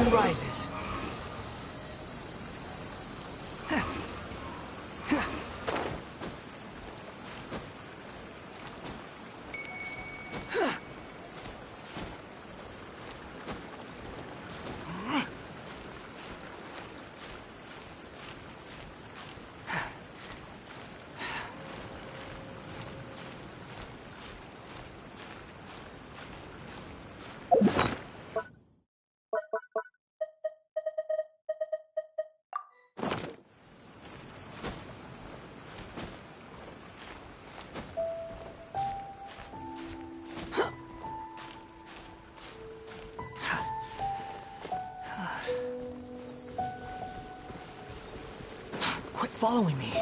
soon rises. Quit following me.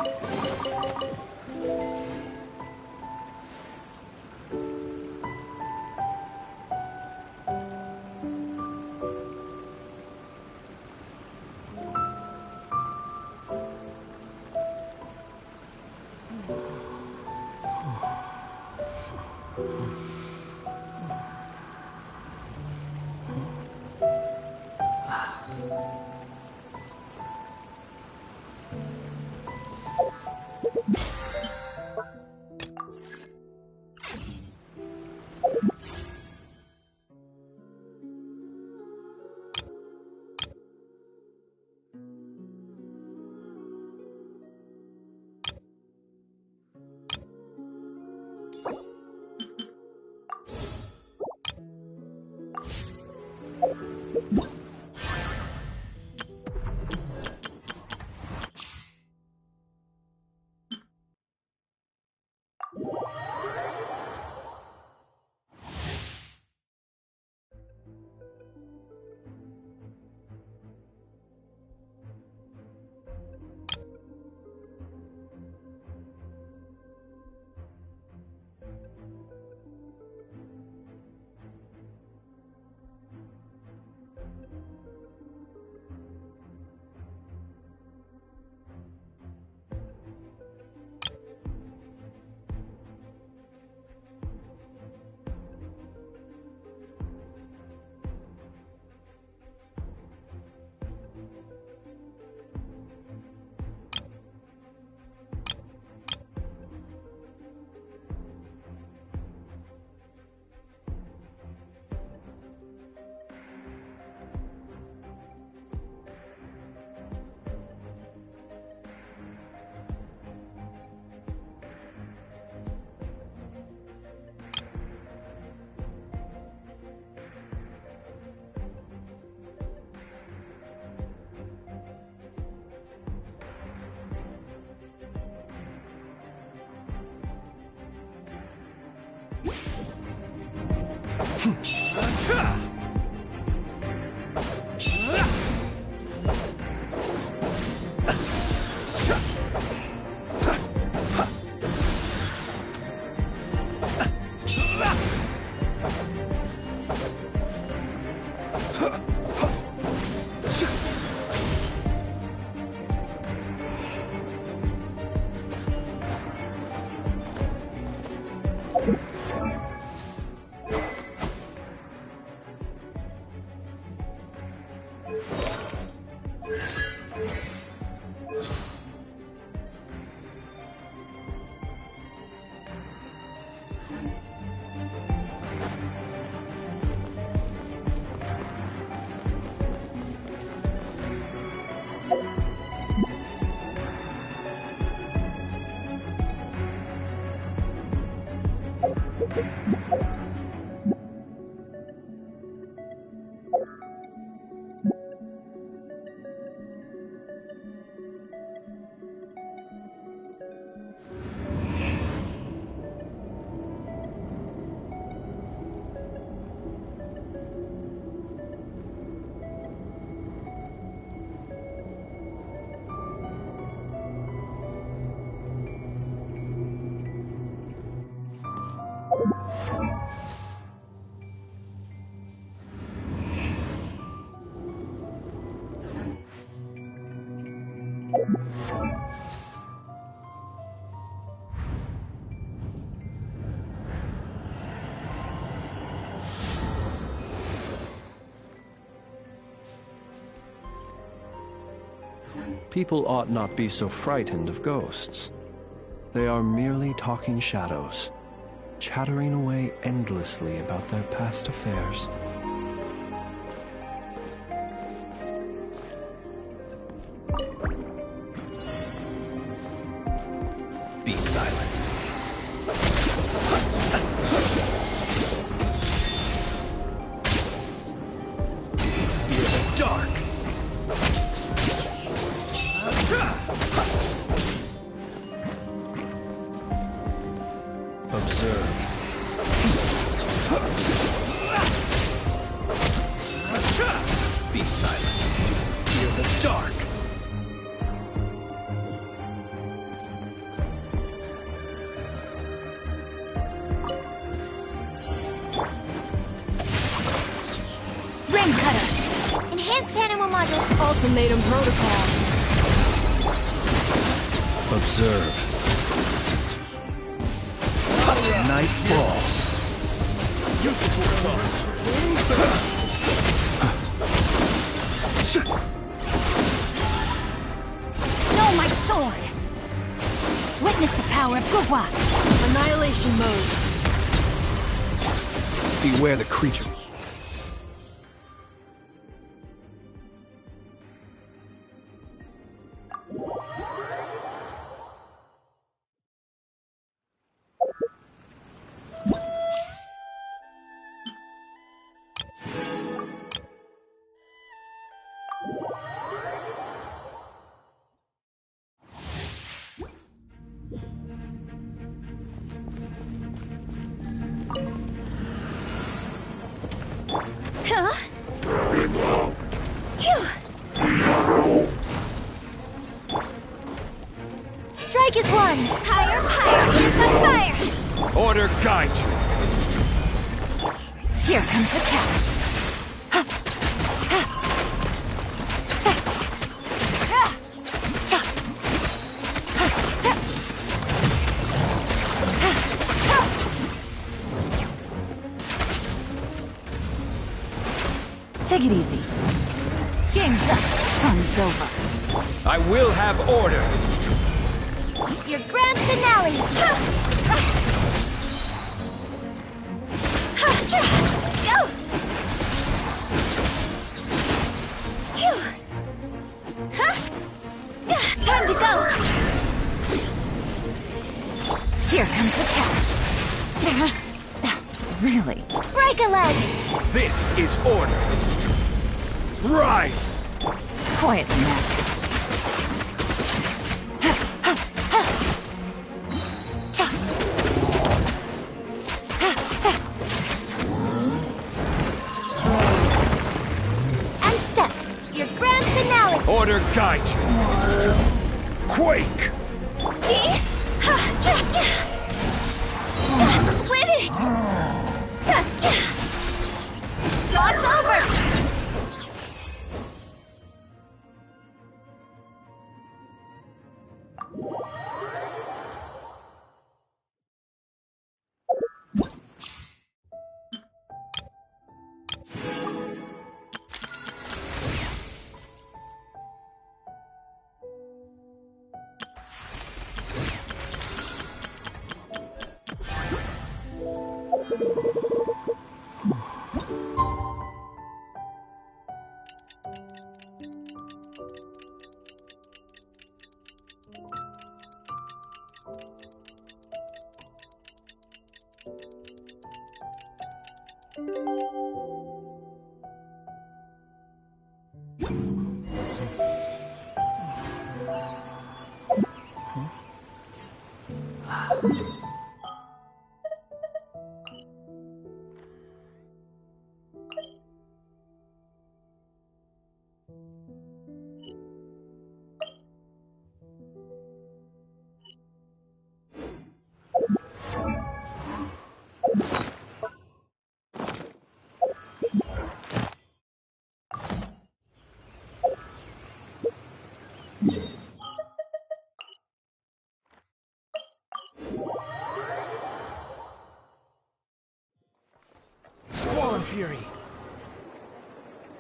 People ought not be so frightened of ghosts. They are merely talking shadows, chattering away endlessly about their past affairs. Be silent. Fear the dark. Observe. Be silent. Fear the dark. Ring cutter. Enhanced animal module. Ultimatum protocol. Observe. Night falls. Know my sword. Witness the power of Gugwa. Annihilation mode. Beware the creature. Huh? Phew. Strike is one. Higher, higher. Here's my fire. Order guide you. Here comes the catch. Take it easy. Game's up. Fun's over. I will have order. Your grand finale. Go. Phew. Time to go. Here comes the catch. Really? Break a leg. This is order. Rise! Quiet now. And step. Your grand finale. Order guide you. Quake! Win it! It's over!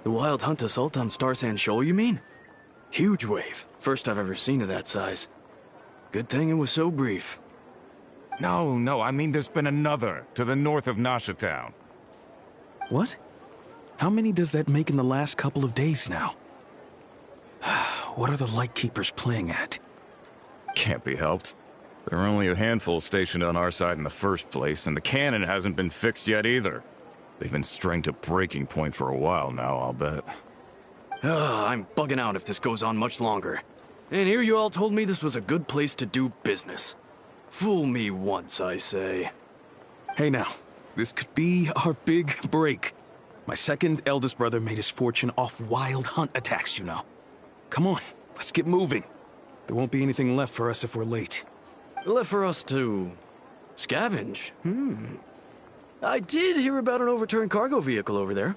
The Wild Hunt assault on Star Sand Shoal, you mean? Huge wave. First I've ever seen of that size. Good thing it was so brief. No, I mean there's been another to the north of Nasha Town. What? How many does that make in the last couple of days now? What are the Lightkeepers playing at? Can't be helped. There are only a handful stationed on our side in the first place, and the cannon hasn't been fixed yet either. They've been strained to breaking point for a while now, I'll bet. I'm bugging out if this goes on much longer. And here you all told me this was a good place to do business. Fool me once, I say. Hey now, this could be our big break. My second eldest brother made his fortune off wild hunt attacks, you know. Come on, let's get moving. There won't be anything left for us if we're late. Left for us to scavenge. I did hear about an overturned cargo vehicle over there.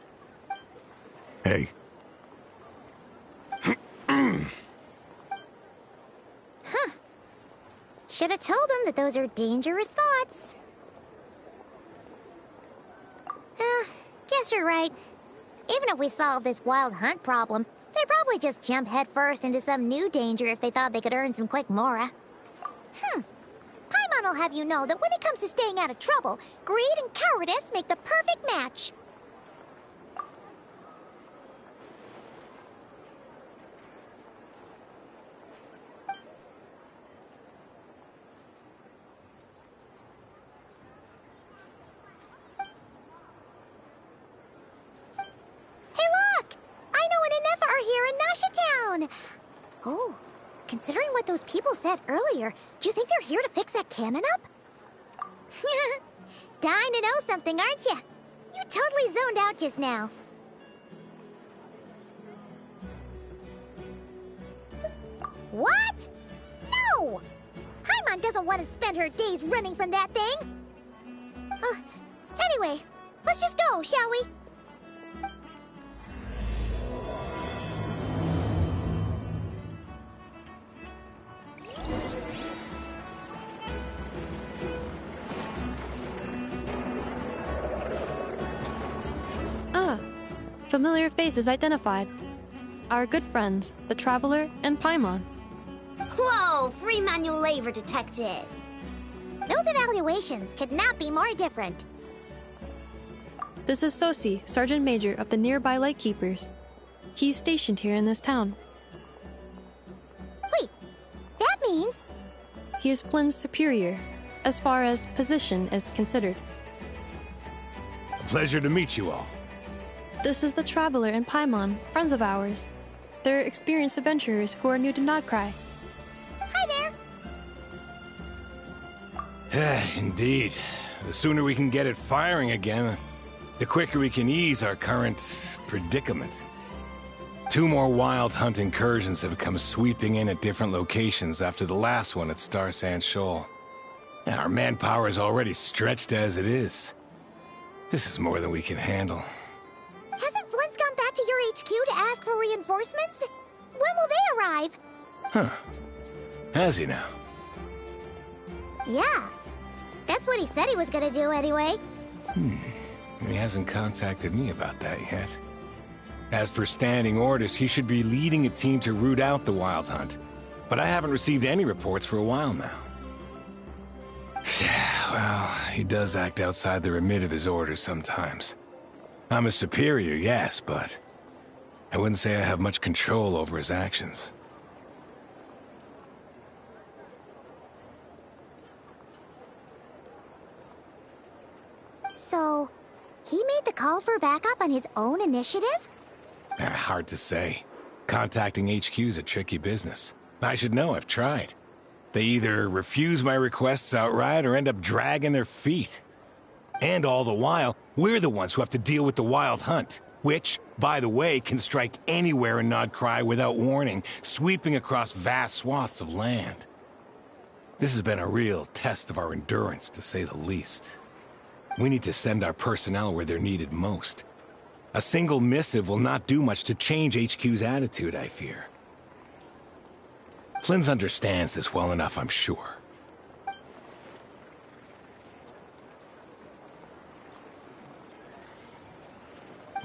Hey. Should have told him that those are dangerous thoughts. Guess you're right. Even if we solve this wild hunt problem, they'd probably just jump headfirst into some new danger if they thought they could earn some quick mora. Paimon will have you know that when it comes to staying out of trouble, greed and cowardice make the perfect match. Oh, considering what those people said earlier, do you think they're here to fix that cannon up? Dying to know something, aren't you? You totally zoned out just now. What? No! Paimon doesn't want to spend her days running from that thing. Anyway, let's just go, shall we? Familiar faces identified. Our good friends, the Traveler and Paimon. Whoa, free manual labor detected. Those evaluations could not be more different. This is Sosi, Sergeant Major of the nearby Lightkeepers. He's stationed here in this town. Wait, that means... He is Flynn's superior, as far as position is considered. A pleasure to meet you all. This is the Traveler and Paimon, friends of ours. They're experienced adventurers who are new to Nodkrai. Hi there! Indeed. The sooner we can get it firing again, the quicker we can ease our current predicament. 2 more wild hunt incursions have come sweeping in at different locations after the last one at Star Sand Shoal. And our manpower is already stretched as it is. This is more than we can handle. Hasn't Flint's gone back to your HQ to ask for reinforcements? When will they arrive? Huh. Has he now? Yeah. That's what he said he was gonna do anyway. He hasn't contacted me about that yet. As per standing orders, he should be leading a team to root out the wild hunt. But I haven't received any reports for a while now. Well, he does act outside the remit of his orders sometimes. I'm a superior, yes, but I wouldn't say I have much control over his actions. So, he made the call for backup on his own initiative? Hard to say. Contacting HQ's a tricky business. I should know, I've tried. They either refuse my requests outright or end up dragging their feet. And all the while, we're the ones who have to deal with the wild hunt, which, by the way, can strike anywhere in Nodkrai without warning, sweeping across vast swaths of land. This has been a real test of our endurance, to say the least. We need to send our personnel where they're needed most. A single missive will not do much to change HQ's attitude, I fear. Flynn's understands this well enough, I'm sure.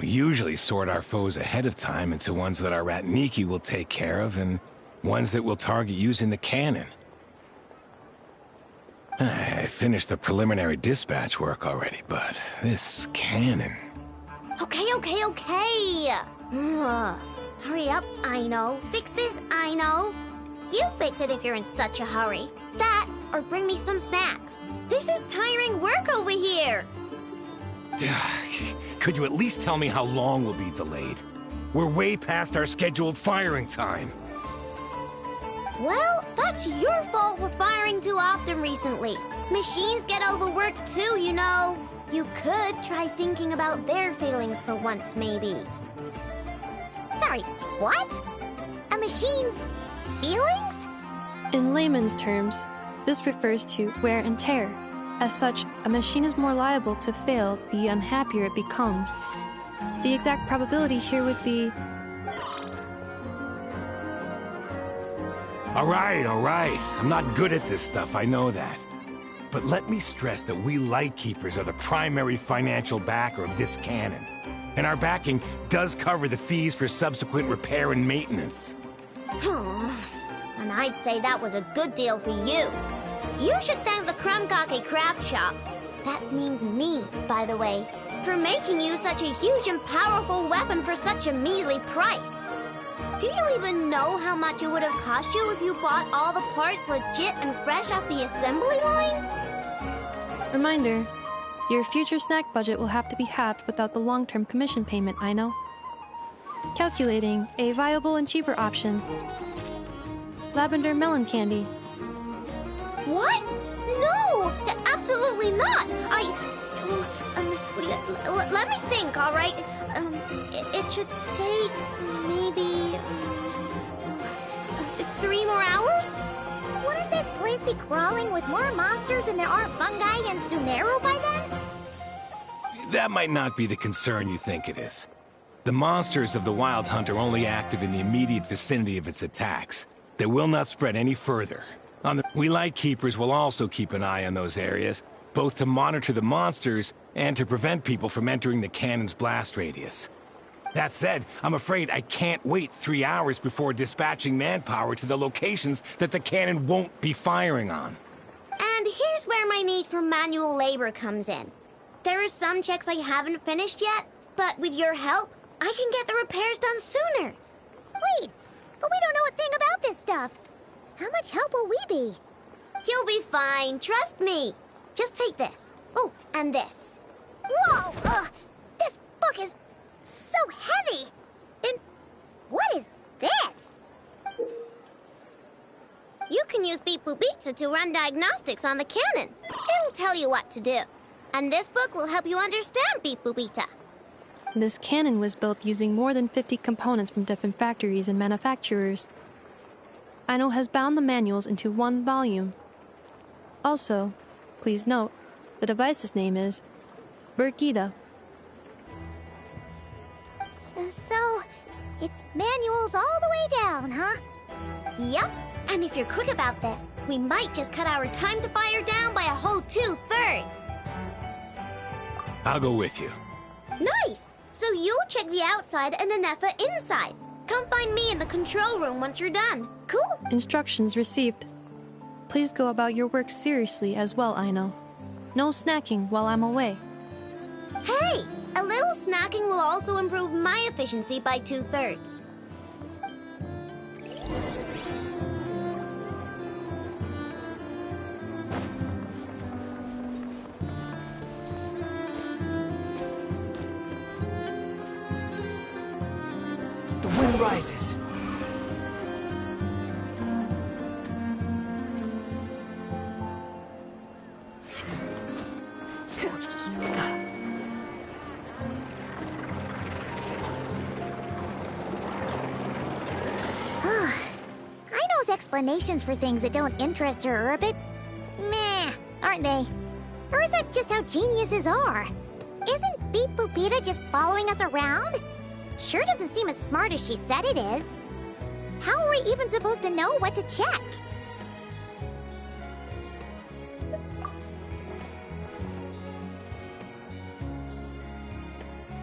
We usually sort our foes ahead of time into ones that our rat Nikki will take care of and ones that we'll target using the cannon. I finished the preliminary dispatch work already, but this cannon... Okay. Hurry up, I know. Fix this, I know. You fix it if you're in such a hurry. That, or bring me some snacks. This is tiring work over here. Could you at least tell me how long we'll be delayed? We're way past our scheduled firing time. Well, that's your fault for firing too often recently. Machines get overworked too, you know. You could try thinking about their failings for once, maybe. Sorry, what? A machine's feelings? In layman's terms, this refers to wear and tear. As such, a machine is more liable to fail the unhappier it becomes. The exact probability here would be... All right. I'm not good at this stuff, I know that. But let me stress that we Lightkeepers are the primary financial backer of this cannon. And our backing does cover the fees for subsequent repair and maintenance. And I'd say that was a good deal for you. You should thank the Krumkake craft shop. That means me, by the way, for making you such a huge and powerful weapon for such a measly price. Do you even know how much it would have cost you if you bought all the parts legit and fresh off the assembly line? Reminder, your future snack budget will have to be halved without the long-term commission payment, I know. Calculating a viable and cheaper option. Lavender melon candy. What? No! Absolutely not! Let me think, all right? It should take maybe 3 more hours? Wouldn't this place be crawling with more monsters than there are fungi and Sumeru by then? That might not be the concern you think it is. The monsters of the Wild Hunt are only active in the immediate vicinity of its attacks. They will not spread any further. We Lightkeepers will also keep an eye on those areas, both to monitor the monsters and to prevent people from entering the cannon's blast radius. That said, I'm afraid I can't wait 3 hours before dispatching manpower to the locations that the cannon won't be firing on. And here's where my need for manual labor comes in. There are some checks I haven't finished yet, but with your help, I can get the repairs done sooner. Wait, but we don't know a thing about this stuff. How much help will we be? You'll be fine, trust me. Just take this. Oh, and this. Whoa! This book is so heavy! Then what is this? You can use Beep Boop Pizza to run diagnostics on the cannon. It'll tell you what to do. And this book will help you understand Beep Boop Pizza. This cannon was built using more than 50 components from different factories and manufacturers. Aino has bound the manuals into one volume. Also, please note, the device's name is Burkita. So, it's manuals all the way down, huh? Yep, and if you're quick about this, we might just cut our time to fire down by a whole 2/3. I'll go with you. Nice! So you'll check the outside and Anefa inside. Come find me in the control room once you're done. Cool? Instructions received. Please go about your work seriously as well, Aino. No snacking while I'm away. Hey! A little snacking will also improve my efficiency by 2/3. The wind rises. Aino's explanations for things that don't interest her are a bit meh, aren't they? Or is that just how geniuses are? Isn't Beep Boopita just following us around? Sure doesn't seem as smart as she said it is. How are we even supposed to know what to check?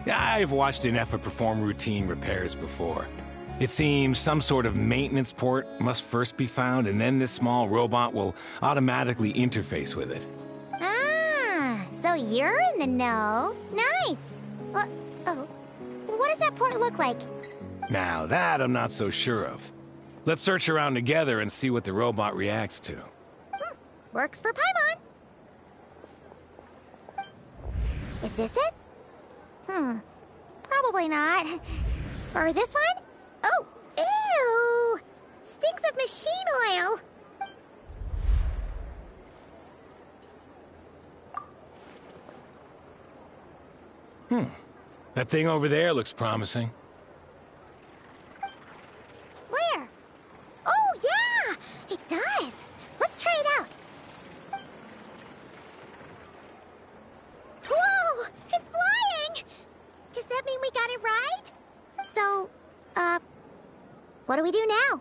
I've watched an Effa perform routine repairs before. It seems some sort of maintenance port must first be found, and then this small robot will automatically interface with it. Ah, so you're in the know. Nice. Oh, what does that port look like? Now that I'm not so sure of. Let's search around together and see what the robot reacts to. Works for Paimon. Is this it? Probably not. Or this one? Oh, ew! Stinks of machine oil. That thing over there looks promising. Where? Oh, yeah! It does. Let's try it out. Whoa! It's flying! Does that mean we got it right? So, what do we do now?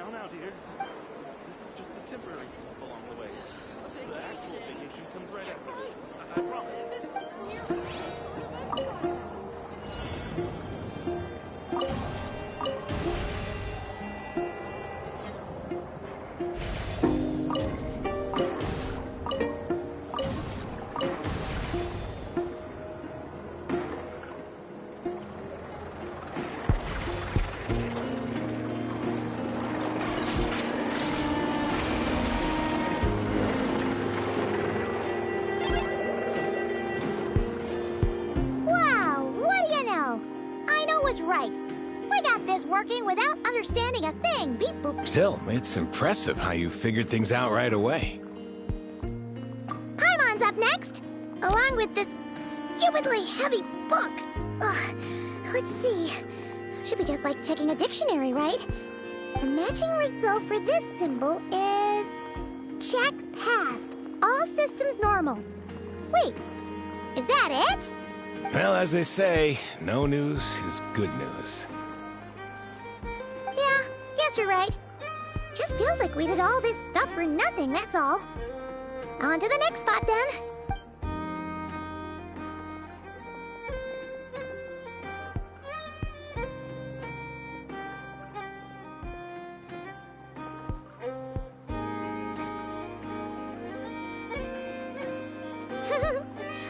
Now, dear. This is just a temporary stop along the way. The actual vacation comes right after this. I promise. This is clearly some sort of exile. Right. We got this working without understanding a thing. Beep boop. Still, it's impressive how you figured things out right away. Paimon's up next, along with this stupidly heavy book. Ugh. Let's see. Should be just like checking a dictionary, right? The matching result for this symbol is... check passed. All systems normal. Wait, is that it? Well, as they say, no news is good news. Yeah, guess you're right. Just feels like we did all this stuff for nothing, that's all. On to the next spot, then.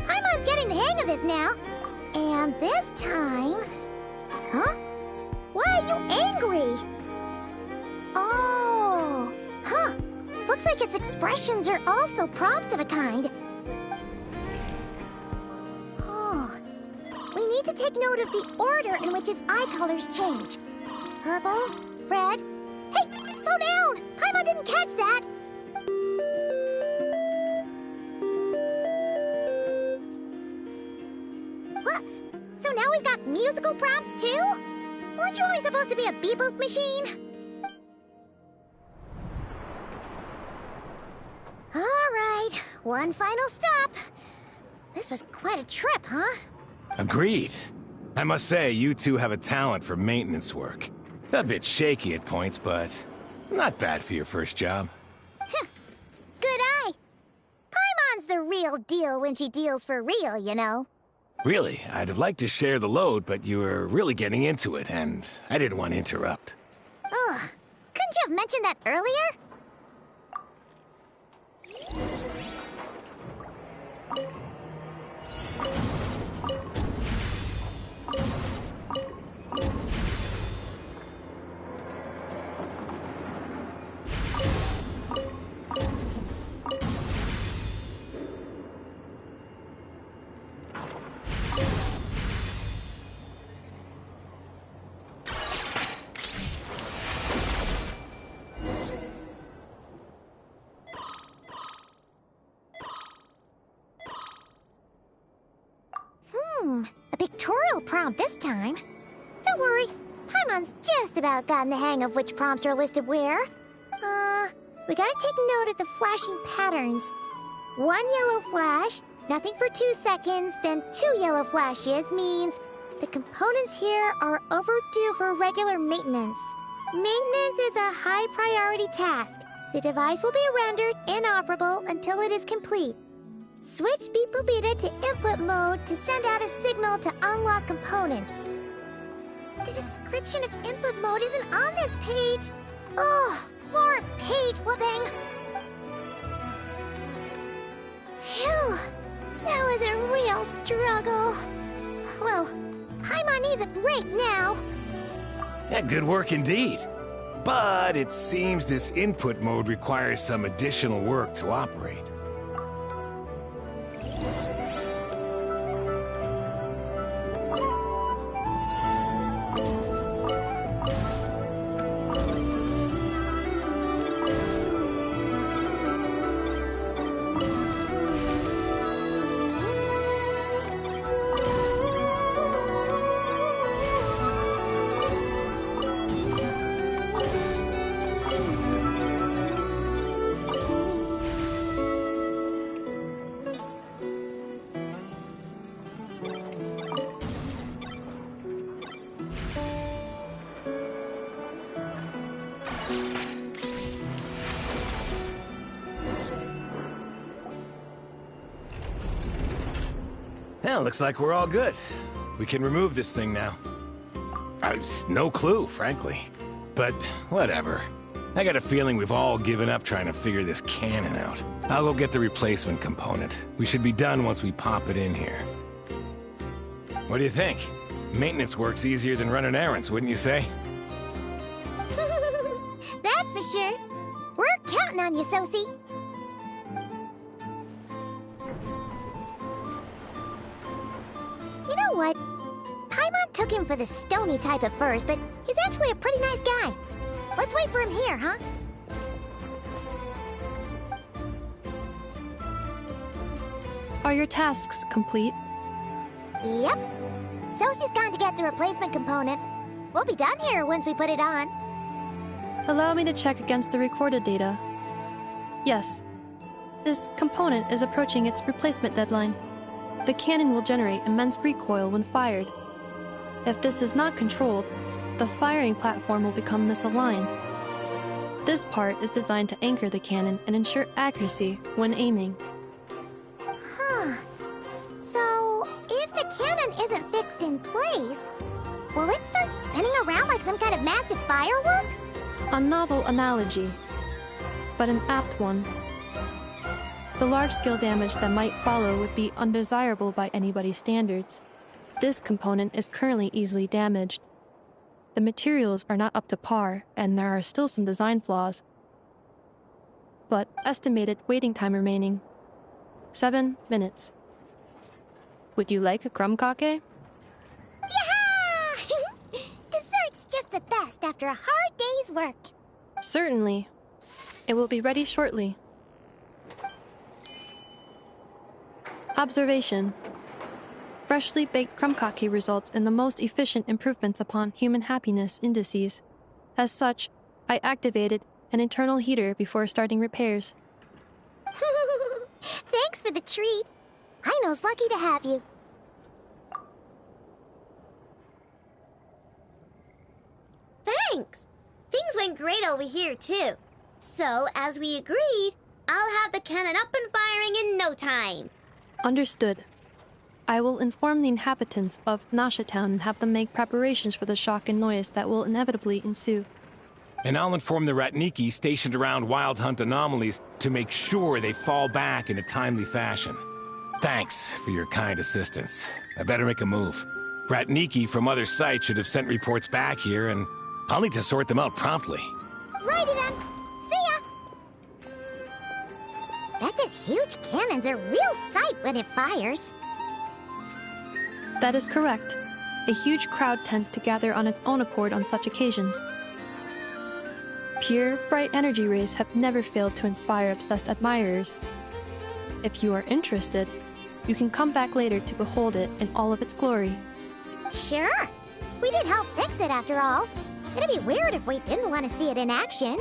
Paimon's getting the hang of this now. And this time... Huh? Why are you angry? Oh... Huh. Looks like its expressions are also prompts of a kind. Oh... We need to take note of the order in which its eye colors change. Purple, red... Hey! Slow down! Paimon didn't catch that! What? So now we've got musical prompts too? Weren't you only supposed to be a beep-boop machine? Alright, one final stop. This was quite a trip, huh? Agreed. I must say, you two have a talent for maintenance work. A bit shaky at points, but not bad for your first job. Good eye. Paimon's the real deal when she deals for real, you know. Really, I'd have liked to share the load, but you were really getting into it, and I didn't want to interrupt. Ugh. Couldn't you have mentioned that earlier? A pictorial prompt this time. Don't worry, Paimon's just about gotten the hang of which prompts are listed where. We gotta take note of the flashing patterns. 1 yellow flash, nothing for 2 seconds, then 2 yellow flashes means the components here are overdue for regular maintenance. Maintenance is a high priority task. The device will be rendered inoperable until it is complete. Switch Beep Boop Beta to input mode to send out a signal to unlock components. The description of input mode isn't on this page. Ugh, more page flipping. Phew, that was a real struggle. Well, Paimon needs a break now. Yeah, good work indeed. But it seems this input mode requires some additional work to operate. Well, looks like we're all good. We can remove this thing now. I've no clue, frankly. But whatever. I got a feeling we've all given up trying to figure this cannon out. I'll go get the replacement component. We should be done once we pop it in here. What do you think? Maintenance work's easier than running errands, wouldn't you say? That's for sure. We're counting on you, Sosie. You know what? Paimon took him for the stony type at first, but he's actually a pretty nice guy. Let's wait for him here, huh? Are your tasks complete? Yep. Sosie's gone to get the replacement component. We'll be done here once we put it on. Allow me to check against the recorded data. Yes. This component is approaching its replacement deadline. The cannon will generate immense recoil when fired. If this is not controlled, the firing platform will become misaligned. This part is designed to anchor the cannon and ensure accuracy when aiming. Huh. So, if the cannon isn't fixed in place, will it start spinning around like some kind of massive firework? A novel analogy, but an apt one. The large-scale damage that might follow would be undesirable by anybody's standards. This component is currently easily damaged. The materials are not up to par, and there are still some design flaws. But estimated waiting time remaining: 7 minutes. Would you like a crumb kake? Yeah! Dessert's just the best after a hard day's work. Certainly. It will be ready shortly. Observation. Freshly baked crumb kake results in the most efficient improvements upon human happiness indices. As such, I activated an internal heater before starting repairs. Thanks for the treat. Aino's lucky to have you. Thanks! Things went great over here, too. So, as we agreed, I'll have the cannon up and firing in no time. Understood. I will inform the inhabitants of Nasha Town and have them make preparations for the shock and noise that will inevitably ensue. And I'll inform the Ratniki stationed around Wild Hunt anomalies to make sure they fall back in a timely fashion. Thanks for your kind assistance. I better make a move. Ratniki from other sites should have sent reports back here, and I'll need to sort them out promptly. Righty then. See ya! Bet this huge cannon's a real sight when it fires. That is correct. A huge crowd tends to gather on its own accord on such occasions. Pure, bright energy rays have never failed to inspire obsessed admirers. If you are interested, you can come back later to behold it in all of its glory. Sure. We did help fix it after all. It'd be weird if we didn't want to see it in action.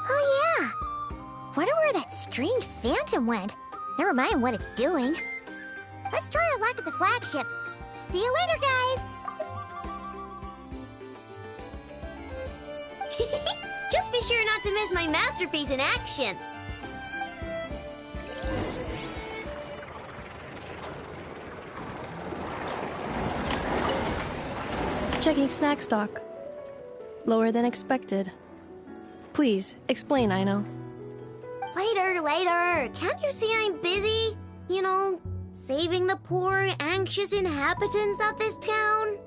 Oh that strange phantom went. Never mind what it's doing. Let's try our luck at the flagship. See you later, guys! Just be sure not to miss my masterpiece in action. Checking snack stock. Lower than expected. Please, explain, Aino. Later. Can't you see I'm busy? You know, saving the poor, anxious inhabitants of this town?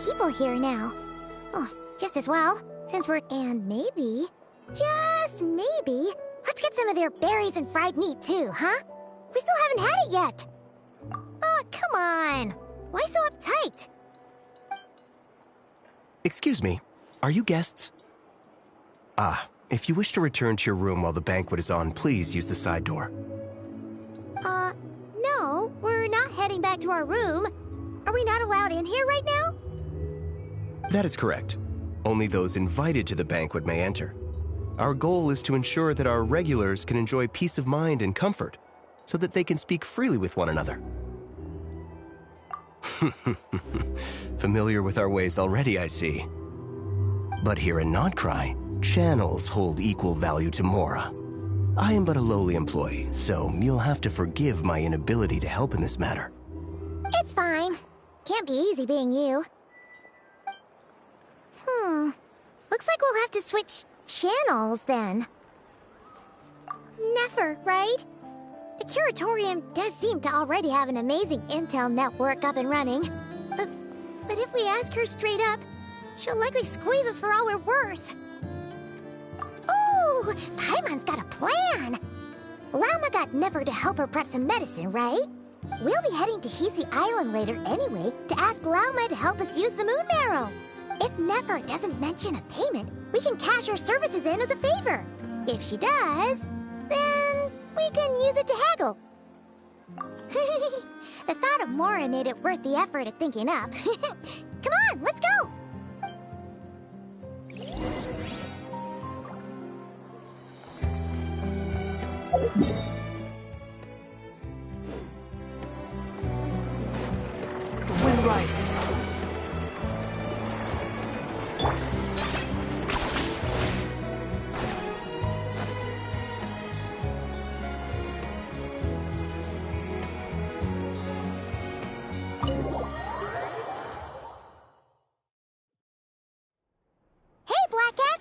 People here now. Oh, just as well, since we're... And maybe, just maybe, let's get some of their berries and fried meat too, huh? We still haven't had it yet. Oh, come on. Why so uptight? Excuse me, are you guests? If you wish to return to your room while the banquet is on, please use the side door. No, we're not heading back to our room. Are we not allowed in here right now? That is correct. Only those invited to the banquet may enter. Our goal is to ensure that our regulars can enjoy peace of mind and comfort, so that they can speak freely with one another. Familiar with our ways already, I see. But here in Nodkrai, channels hold equal value to Mora. I am but a lowly employee, so you'll have to forgive my inability to help in this matter. It's fine. Can't be easy being you. Looks like we'll have to switch channels then. Never, right? The Curatorium does seem to already have an amazing intel network up and running. But if we ask her straight up, she'll likely squeeze us for all we're worth. Ooh, Paimon's got a plan! Lauma got Never to help her prep some medicine, right? We'll be heading to Hisi Island later anyway to ask Lauma to help us use the moon marrow. If Never doesn't mention a payment, we can cash our services in as a favor. If she does, then we can use it to haggle. The thought of Mora made it worth the effort of thinking up. Come on, let's go! The wind rises.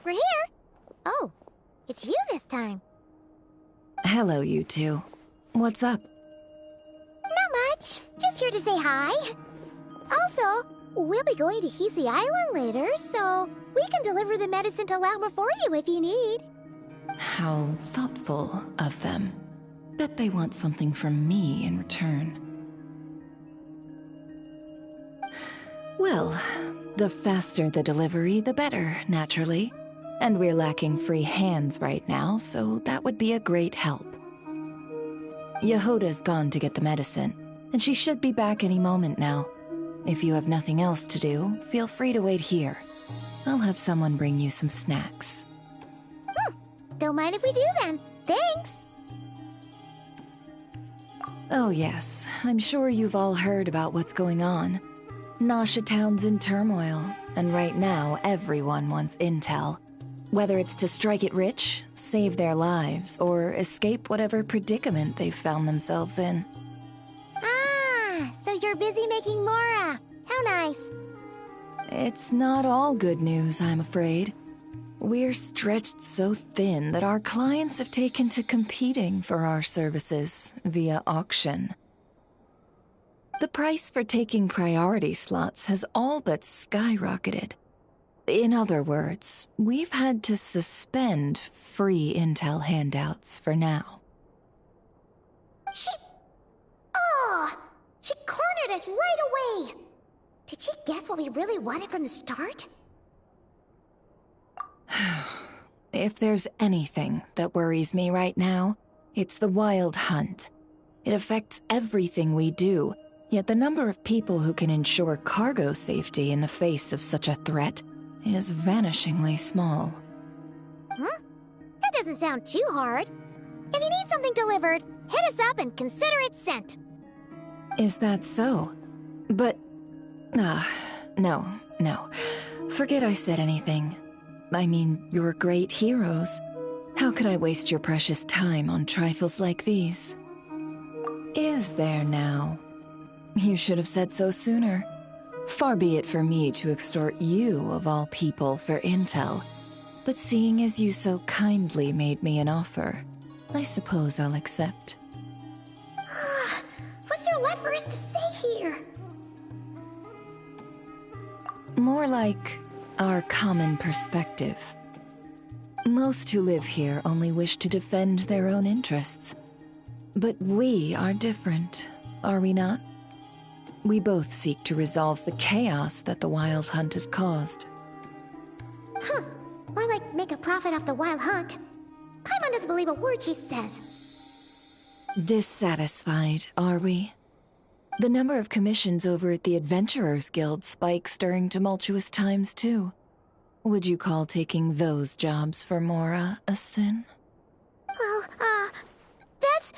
We're here! Oh, it's you this time. Hello, you two. What's up? Not much. Just here to say hi. Also, we'll be going to Hisi Island later, so we can deliver the medicine to Lauma for you if you need. How thoughtful of them. Bet they want something from me in return. Well, the faster the delivery, the better, naturally. And we're lacking free hands right now, so that would be a great help. Yehoda's gone to get the medicine, and she should be back any moment now. If you have nothing else to do, feel free to wait here. I'll have someone bring you some snacks. Don't mind if we do then. Thanks! Oh yes, I'm sure you've all heard about what's going on. Nasha Town's in turmoil, and right now everyone wants intel. Whether it's to strike it rich, save their lives, or escape whatever predicament they've found themselves in. Ah, so you're busy making Mora. How nice. It's not all good news, I'm afraid. We're stretched so thin that our clients have taken to competing for our services via auction. The price for taking priority slots has all but skyrocketed. In other words, we've had to suspend free intel handouts for now. She cornered us right away! Did she guess what we really wanted from the start? If there's anything that worries me right now, it's the Wild Hunt. It affects everything we do, yet the number of people who can ensure cargo safety in the face of such a threat is vanishingly small. Huh? That doesn't sound too hard. If you need something delivered, hit us up and consider it sent. Is that so? But... no. Forget I said anything. I mean, you're great heroes. How could I waste your precious time on trifles like these? Is there now? You should have said so sooner. Far be it for me to extort you, of all people, for intel. But seeing as you so kindly made me an offer, I suppose I'll accept. What's there left for us to say here? More like our common perspective. Most who live here only wish to defend their own interests. But we are different, are we not? We both seek to resolve the chaos that the Wild Hunt has caused. Huh. Or like make a profit off the Wild Hunt. Paimon doesn't believe a word she says. Dissatisfied, are we? The number of commissions over at the Adventurers Guild spikes during tumultuous times, too. Would you call taking those jobs for Mora a sin? Well, that's...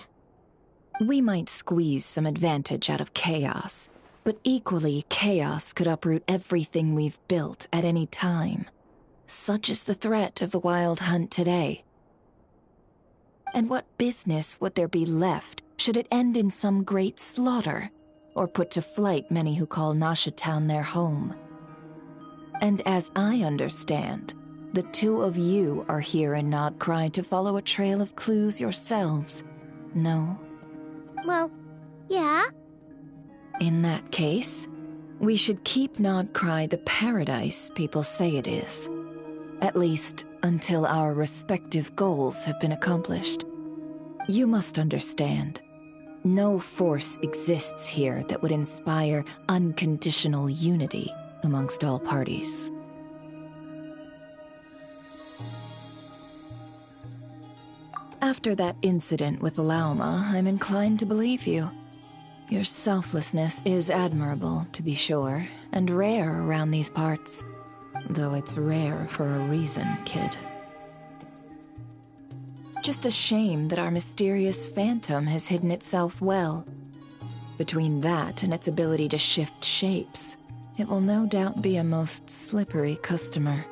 We might squeeze some advantage out of chaos, but equally, chaos could uproot everything we've built at any time. Such is the threat of the Wild Hunt today. And what business would there be left should it end in some great slaughter, or put to flight many who call Nasha Town their home? And as I understand, the two of you are here in Nodkrai to follow a trail of clues yourselves, no? Well, yeah. In that case, we should keep Nodkrai the paradise people say it is. At least, until our respective goals have been accomplished. You must understand, no force exists here that would inspire unconditional unity amongst all parties. After that incident with Lauma, I'm inclined to believe you. Your selflessness is admirable, to be sure, and rare around these parts. Though it's rare for a reason, kid. Just a shame that our mysterious phantom has hidden itself well. Between that and its ability to shift shapes, it will no doubt be a most slippery customer.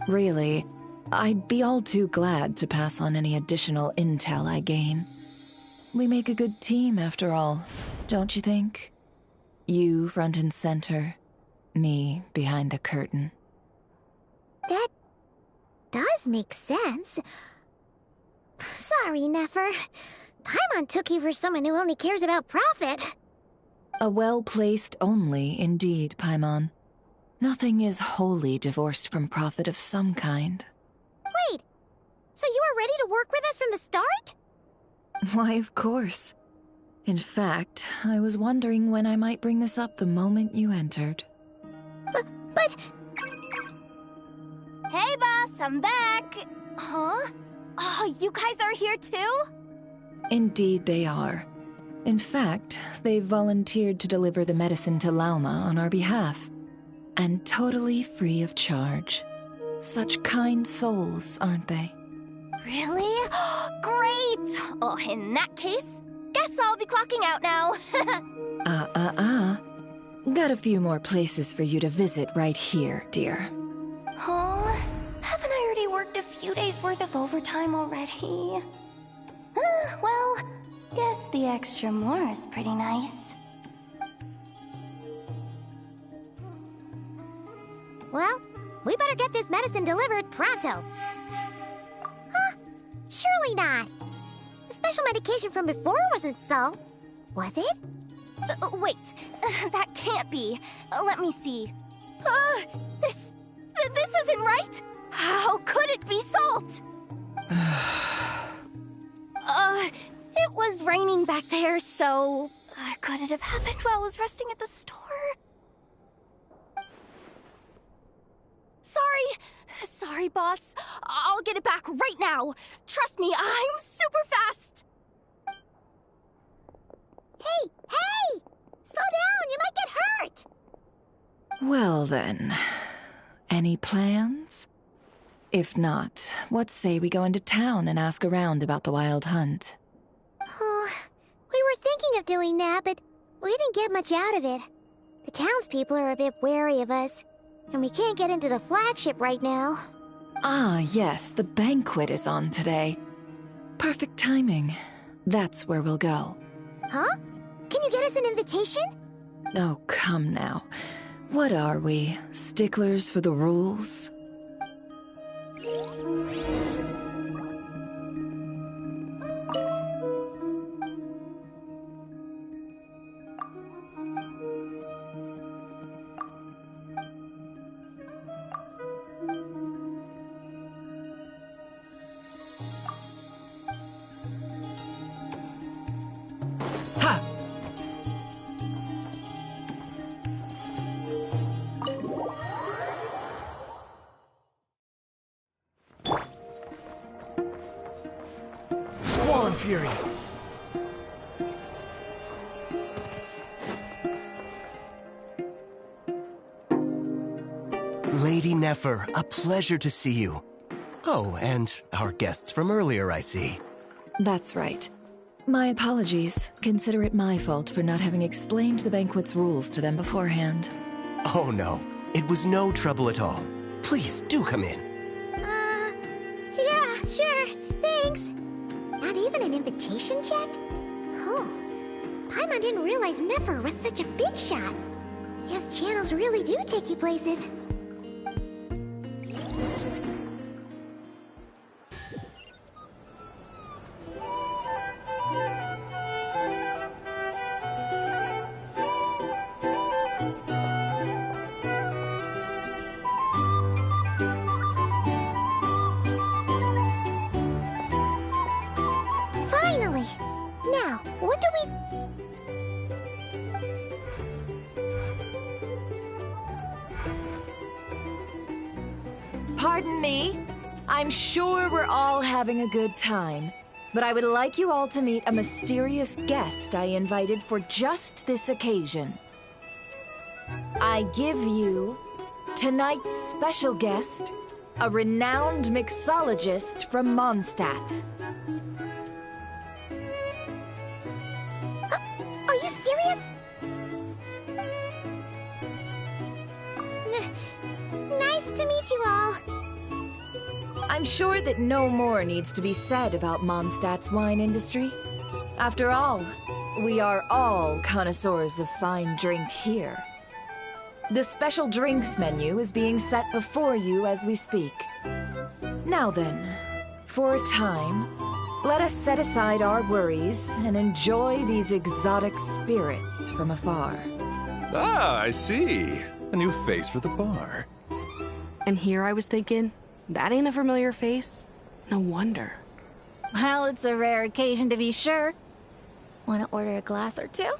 Really, I'd be all too glad to pass on any additional intel I gain. We make a good team, after all, don't you think? You front and center, me behind the curtain. That does make sense. Sorry, Nefer. Paimon took you for someone who only cares about profit. A well-placed only, indeed, Paimon. Nothing is wholly divorced from profit of some kind. Wait, so you were ready to work with us from the start? Why, of course. In fact, I was wondering when I might bring this up the moment you entered. But... Hey, boss, I'm back! Huh? Oh, you guys are here too? Indeed they are. In fact, they've volunteered to deliver the medicine to Lauma on our behalf. And totally free of charge. Such kind souls, aren't they? Really? Great! Oh, in that case, guess I'll be clocking out now. Got a few more places for you to visit right here, dear. Huh? Haven't I 2 days worth of overtime already. Well, guess the extra more is pretty nice. Well, we better get this medicine delivered pronto. Huh? Surely not. The special medication from before wasn't so. Was it? Wait, that can't be. Let me see. This isn't right. How could it be salt? It was raining back there, so could it have happened while I was resting at the store? Sorry, boss. I'll get it back right now. Trust me, I'm super fast. Hey! Slow down, you might get hurt! Well then, any plans? If not, what say we go into town and ask around about the wild hunt? Oh, we were thinking of doing that, but we didn't get much out of it. The townspeople are a bit wary of us, and we can't get into the flagship right now. Ah, yes, the banquet is on today. Perfect timing. That's where we'll go. Huh? Can you get us an invitation? Oh, come now. What are we, sticklers for the rules? Squall and Fury. Lady Nefer, a pleasure to see you. Oh, and our guests from earlier, I see. That's right. My apologies. Consider it my fault for not having explained the banquet's rules to them beforehand. Oh no, it was no trouble at all. Please, do come in. Yeah, sure, thanks. Not even an invitation check? Oh, Paimon didn't realize Nefer was such a big shot. Guess channels really do take you places. Finally! Now, what do we... Pardon me? I'm sure we're all having a good time, but I would like you all to meet a mysterious guest I invited for just this occasion. I give you tonight's special guest, a renowned mixologist from Mondstadt. Are you serious? Nice to meet you all. I'm sure that no more needs to be said about Mondstadt's wine industry. After all, we are all connoisseurs of fine drink here. The special drinks menu is being set before you as we speak. Now then, for a time, let us set aside our worries and enjoy these exotic spirits from afar. Ah, I see. A new face for the bar. And here I was thinking, that ain't a familiar face. No wonder. Well, it's a rare occasion to be sure. Want to order a glass or two?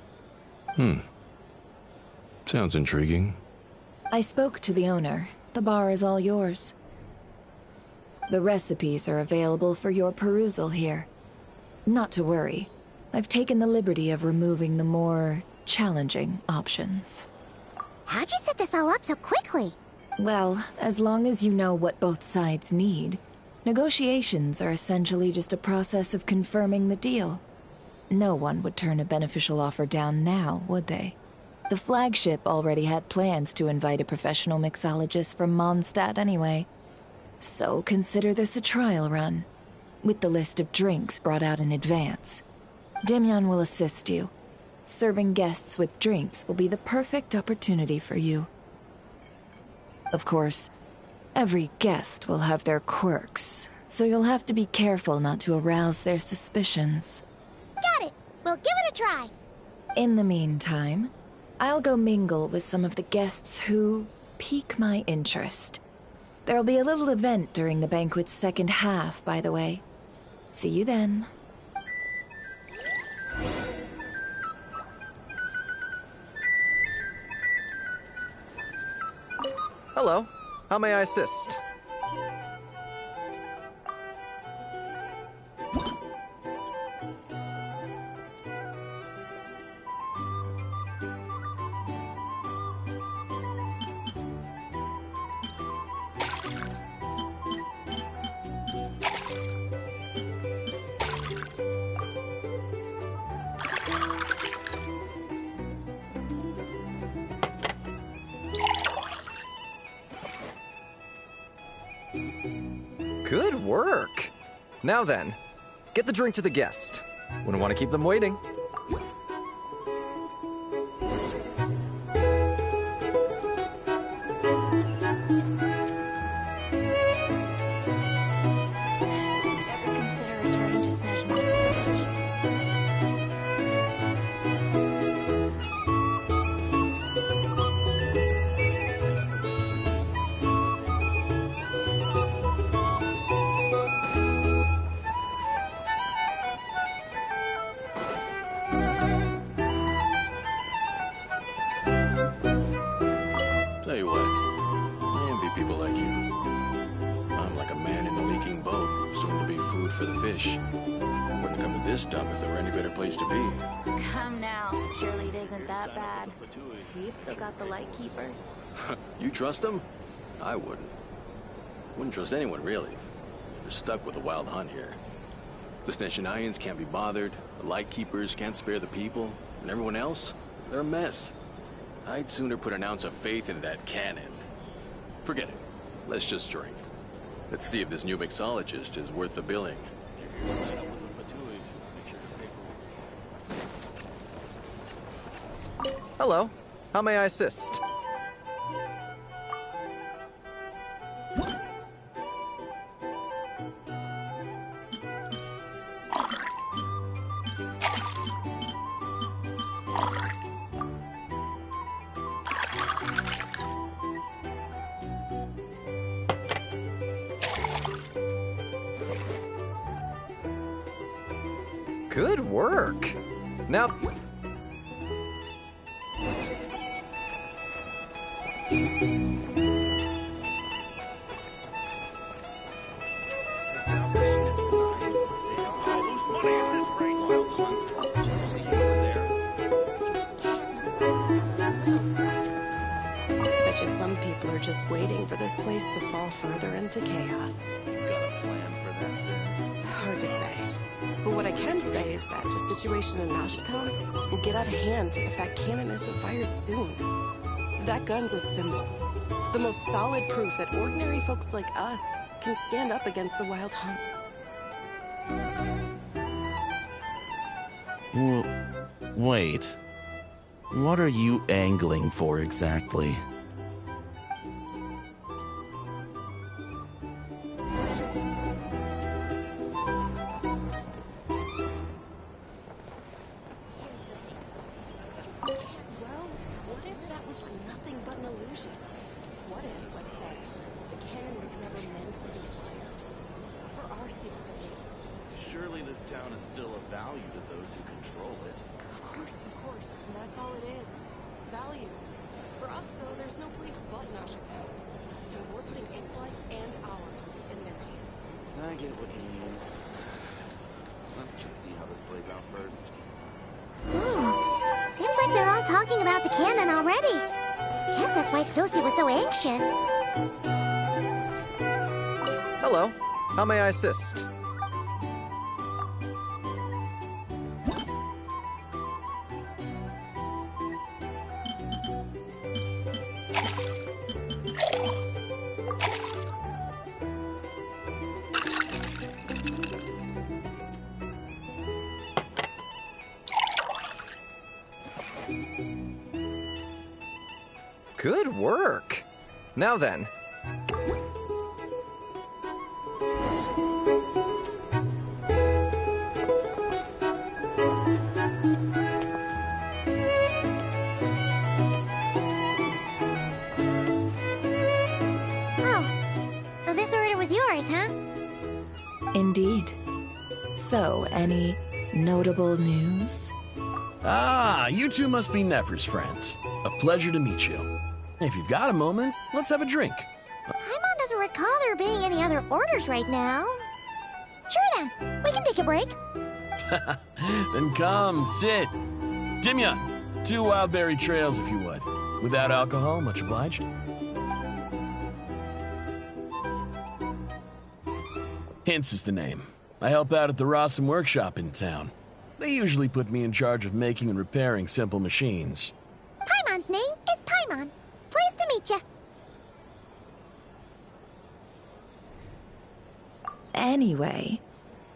Sounds intriguing. I spoke to the owner. The bar is all yours. The recipes are available for your perusal here. Not to worry. I've taken the liberty of removing the more challenging options. How'd you set this all up so quickly? Well, as long as you know what both sides need, negotiations are essentially just a process of confirming the deal. No one would turn a beneficial offer down now, would they? The flagship already had plans to invite a professional mixologist from Mondstadt anyway. So consider this a trial run, with the list of drinks brought out in advance. Demyon will assist you. Serving guests with drinks will be the perfect opportunity for you. Of course, every guest will have their quirks, so you'll have to be careful not to arouse their suspicions. Got it! We'll give it a try! In the meantime, I'll go mingle with some of the guests who pique my interest. There'll be a little event during the banquet's second half, by the way. See you then. Hello. How may I assist? Good work! Now then, get the drink to the guest. Wouldn't want to keep them waiting. Tell you what, I envy people like you. I'm like a man in a leaking boat, soon to be food for the fish. Wouldn't come to this dump if there were any better place to be. Come now, surely it isn't that bad. We've still got the light keepers. You trust them? I wouldn't. Wouldn't trust anyone, really. We're stuck with a wild hunt here. The Sneshanians can't be bothered, the light keepers can't spare the people, and everyone else, they're a mess. I'd sooner put an ounce of faith in that cannon. Forget it. Let's just drink. Let's see if this new mixologist is worth the billing. Hello. How may I assist? Good work. Now... Bet you some people are just waiting for this place to fall further into chaos. You've got a plan for that, then? Hard to say. But what I can say is that the situation in Nashitown will get out of hand if that cannon isn't fired soon. That gun's a symbol. The most solid proof that ordinary folks like us can stand up against the Wild Hunt. Wait. What are you angling for exactly? Surely this town is still of value to those who control it. Of course. And that's all it is. Value. For us, though, there's no place but Nashitown. And we're putting its life and ours in their hands. I get what you mean. Let's just see how this plays out first. Seems like they're all talking about the cannon already. Guess that's why Susie was so anxious. Hello. How may I assist? Good work. Now then. So this order was yours, huh? Indeed. So, any notable news? Ah, you two must be Nefer's friends. A pleasure to meet you. If you've got a moment, let's have a drink. Paimon doesn't recall there being any other orders right now. Sure then, we can take a break. Then come, sit. Dimyon, 2 wildberry trails if you would. Without alcohol, much obliged. Hints is the name. I help out at the Rossum workshop in town. They usually put me in charge of making and repairing simple machines. Paimon's name is Paimon. Pleased to meet you. Anyway,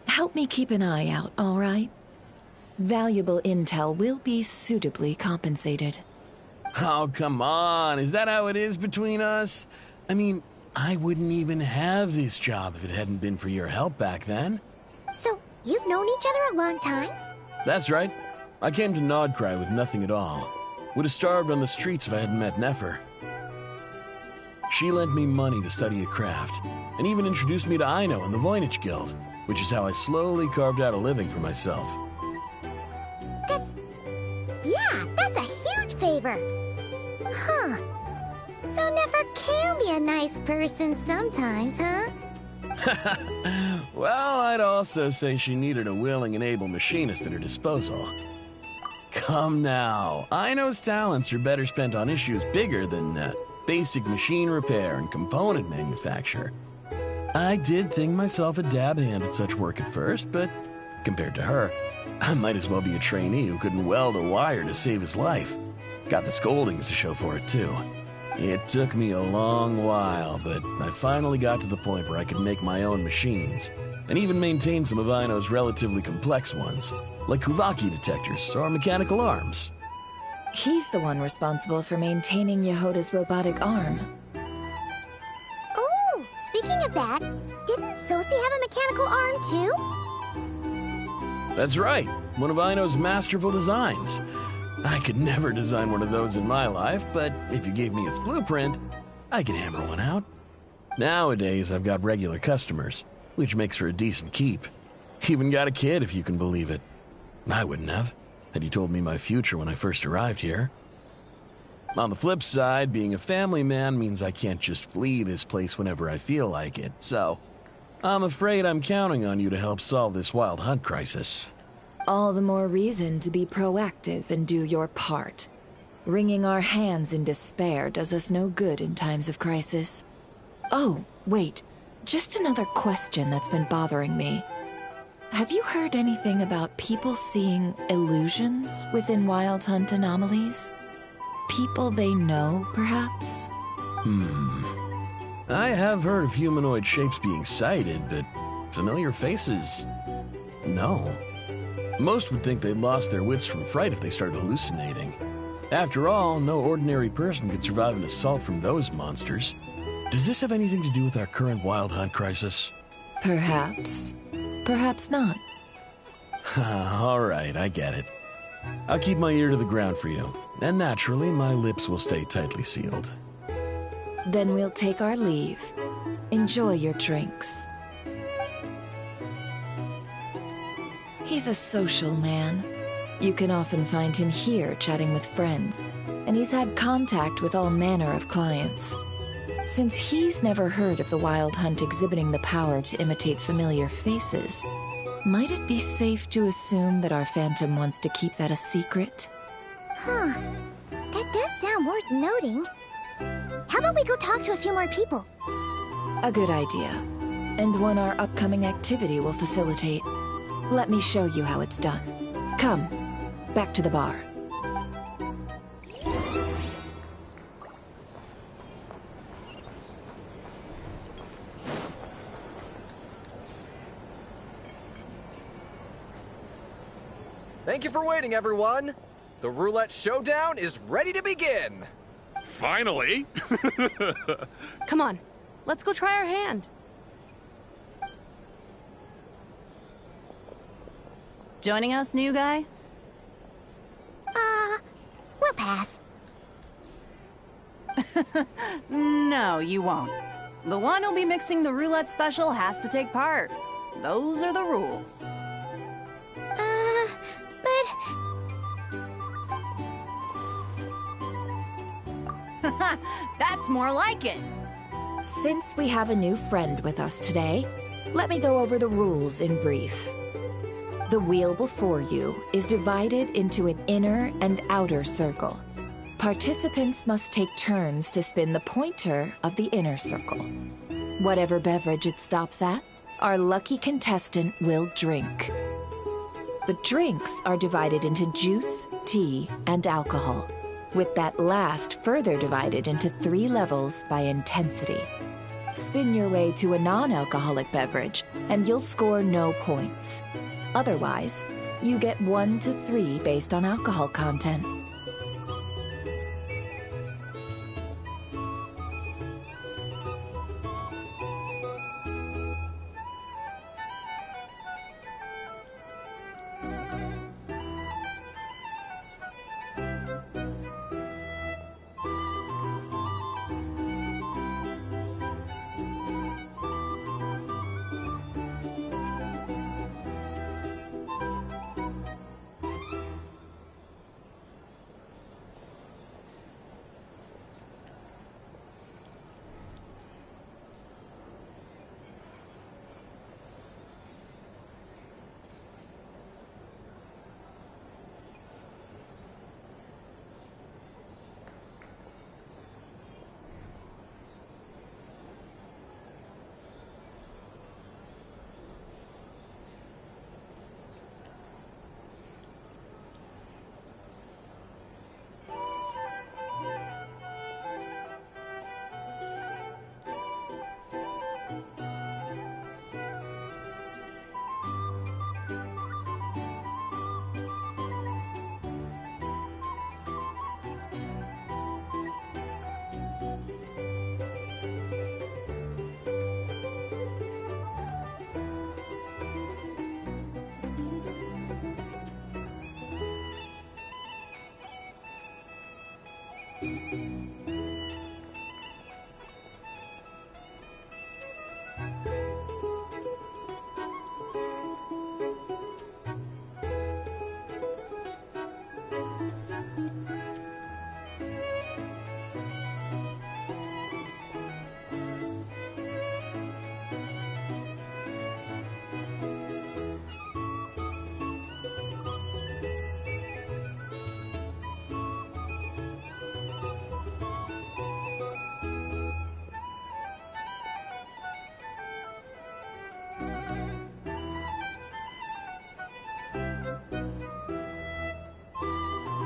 help me keep an eye out, all right? Valuable intel will be suitably compensated. Oh, come on. Is that how it is between us? I mean, I wouldn't even have this job if it hadn't been for your help back then. So, you've known each other a long time? That's right. I came to Nodkrai with nothing at all. Would have starved on the streets if I hadn't met Nefer. She lent me money to study a craft, and even introduced me to Aino and the Voynich Guild, which is how I slowly carved out a living for myself. That's a huge favor. Huh. So Nefer can be a nice person sometimes, huh? Well, I'd also say she needed a willing and able machinist at her disposal. Come now, Aino's talents are better spent on issues bigger than basic machine repair and component manufacture. I did think myself a dab hand at such work at first, but compared to her, I might as well be a trainee who couldn't weld a wire to save his life. Got the scoldings to show for it, too. It took me a long while, but I finally got to the point where I could make my own machines, and even maintain some of Aino's relatively complex ones, like Kuvaki detectors or mechanical arms. He's the one responsible for maintaining Yehoda's robotic arm. Oh, speaking of that, didn't Sosi have a mechanical arm too? That's right, one of Aino's masterful designs. I could never design one of those in my life, but if you gave me its blueprint, I could hammer one out. Nowadays, I've got regular customers, which makes for a decent keep. Even got a kid, if you can believe it. I wouldn't have, had you told me my future when I first arrived here. On the flip side, being a family man means I can't just flee this place whenever I feel like it, so I'm afraid I'm counting on you to help solve this wild hunt crisis. All the more reason to be proactive and do your part. Wringing our hands in despair does us no good in times of crisis. Oh, wait. Just another question that's been bothering me. Have you heard anything about people seeing illusions within Wild Hunt anomalies? People they know, perhaps? I have heard of humanoid shapes being sighted, but familiar faces? No. Most would think they'd lost their wits from fright if they started hallucinating. After all, no ordinary person could survive an assault from those monsters. Does this have anything to do with our current Wild Hunt crisis? Perhaps. Perhaps not. All right, I get it. I'll keep my ear to the ground for you, and naturally, my lips will stay tightly sealed. Then we'll take our leave. Enjoy your drinks. He's a social man. You can often find him here chatting with friends, and he's had contact with all manner of clients. Since he's never heard of the Wild Hunt exhibiting the power to imitate familiar faces, might it be safe to assume that our Phantom wants to keep that a secret? Huh. That does sound worth noting. How about we go talk to a few more people? A good idea. And one our upcoming activity will facilitate. Let me show you how it's done. Come, back to the bar. Thank you for waiting, everyone. The roulette showdown is ready to begin! Finally! Come on, let's go try our hand. Joining us, new guy? We'll pass. No, you won't. The one who'll be mixing the roulette special has to take part. Those are the rules. But... That's more like it. Since we have a new friend with us today, let me go over the rules in brief. The wheel before you is divided into an inner and outer circle. Participants must take turns to spin the pointer of the inner circle. Whatever beverage it stops at, our lucky contestant will drink. The drinks are divided into juice, tea, and alcohol, with that last further divided into 3 levels by intensity. Spin your way to a non-alcoholic beverage, and you'll score no points. Otherwise, you get 1 to 3 based on alcohol content.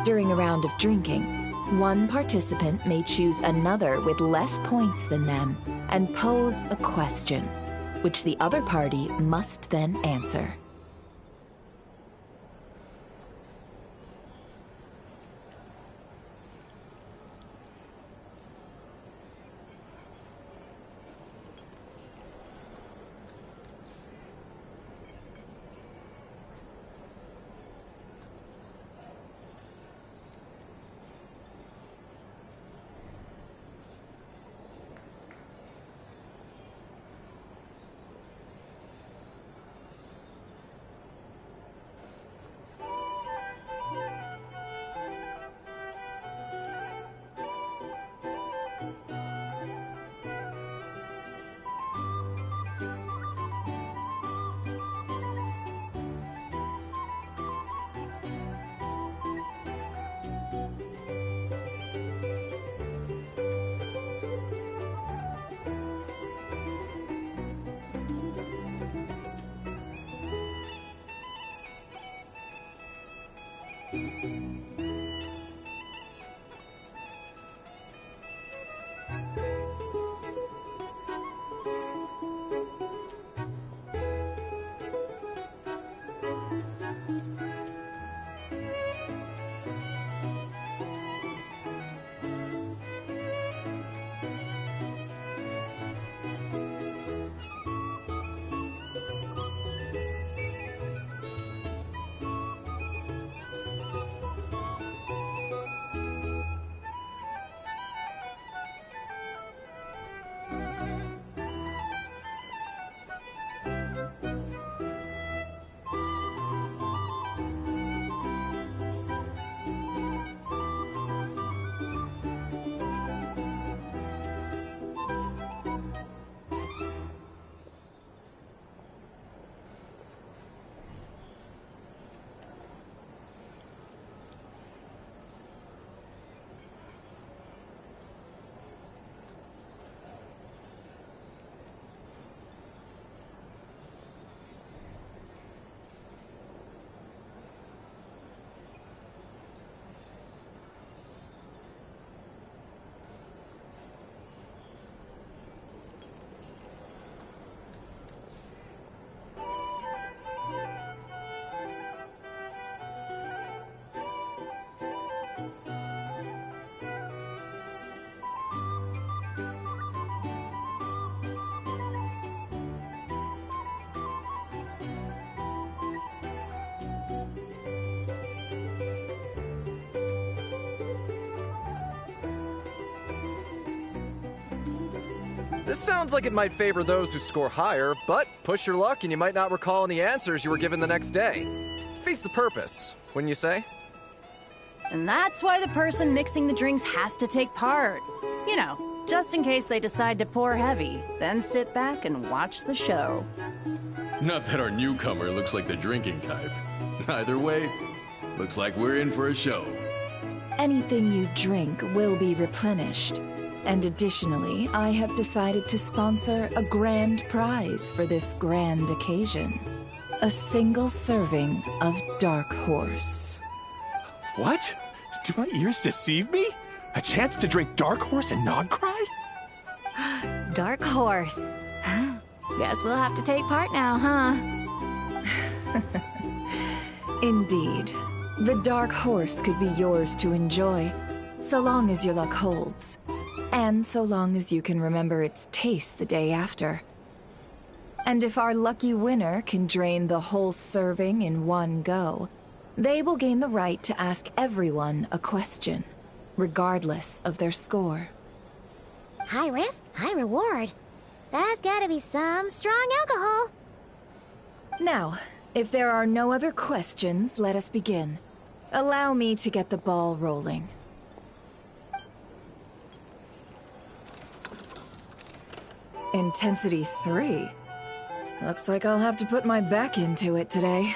During a round of drinking, one participant may choose another with less points than them and pose a question, which the other party must then answer. This sounds like it might favor those who score higher, but push your luck and you might not recall any answers you were given the next day. Defeats the purpose, wouldn't you say? And that's why the person mixing the drinks has to take part. You know, just in case they decide to pour heavy, then sit back and watch the show. Not that our newcomer looks like the drinking type. Either way, looks like we're in for a show. Anything you drink will be replenished. And additionally, I have decided to sponsor a grand prize for this grand occasion. A single serving of Dark Horse. What? Do my ears deceive me? A chance to drink Dark Horse and Nodkrai? Dark Horse. Guess we'll have to take part now, huh? Indeed. The Dark Horse could be yours to enjoy, so long as your luck holds. And so long as you can remember its taste the day after. And if our lucky winner can drain the whole serving in one go, they will gain the right to ask everyone a question, regardless of their score. High risk, high reward. That's gotta be some strong alcohol. Now, if there are no other questions, let us begin. Allow me to get the ball rolling. Intensity 3. Looks like I'll have to put my back into it today.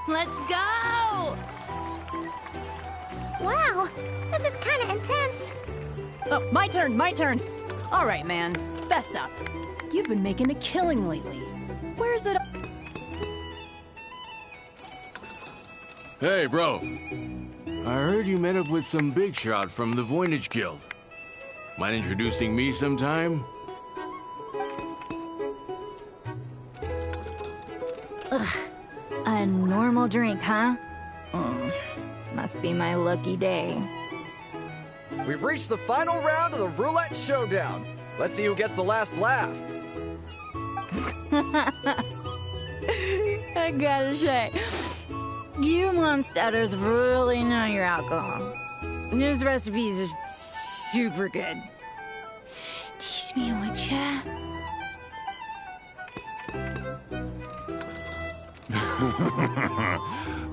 Let's go! Wow, this is kinda intense. Oh, my turn. All right, man, fess up. You've been making a killing lately. Where's it? Hey, bro. I heard you met up with some big shot from the Voynich Guild. Mind introducing me sometime? Ugh. A normal drink, huh? Must be my lucky day. We've reached the final round of the Roulette Showdown. Let's see who gets the last laugh. I gotta say, you monsters really know your alcohol. These recipes are super good. Teach me, would ya?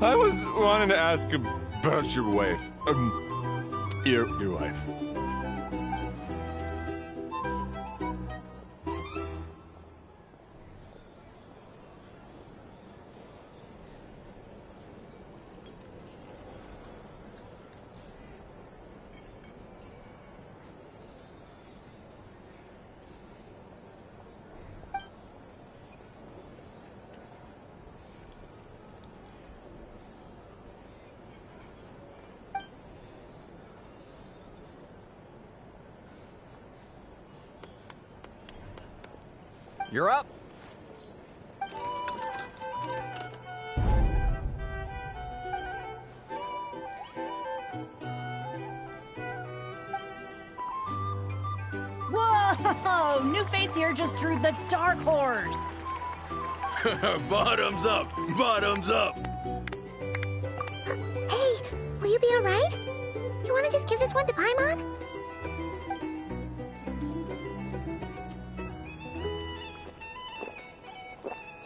I was wanting to ask about your wife. Your wife. You're up. Whoa! New face here just drew the Dark Horse. Bottoms up! Bottoms up! Hey, will you be alright? You wanna just give this one to Paimon?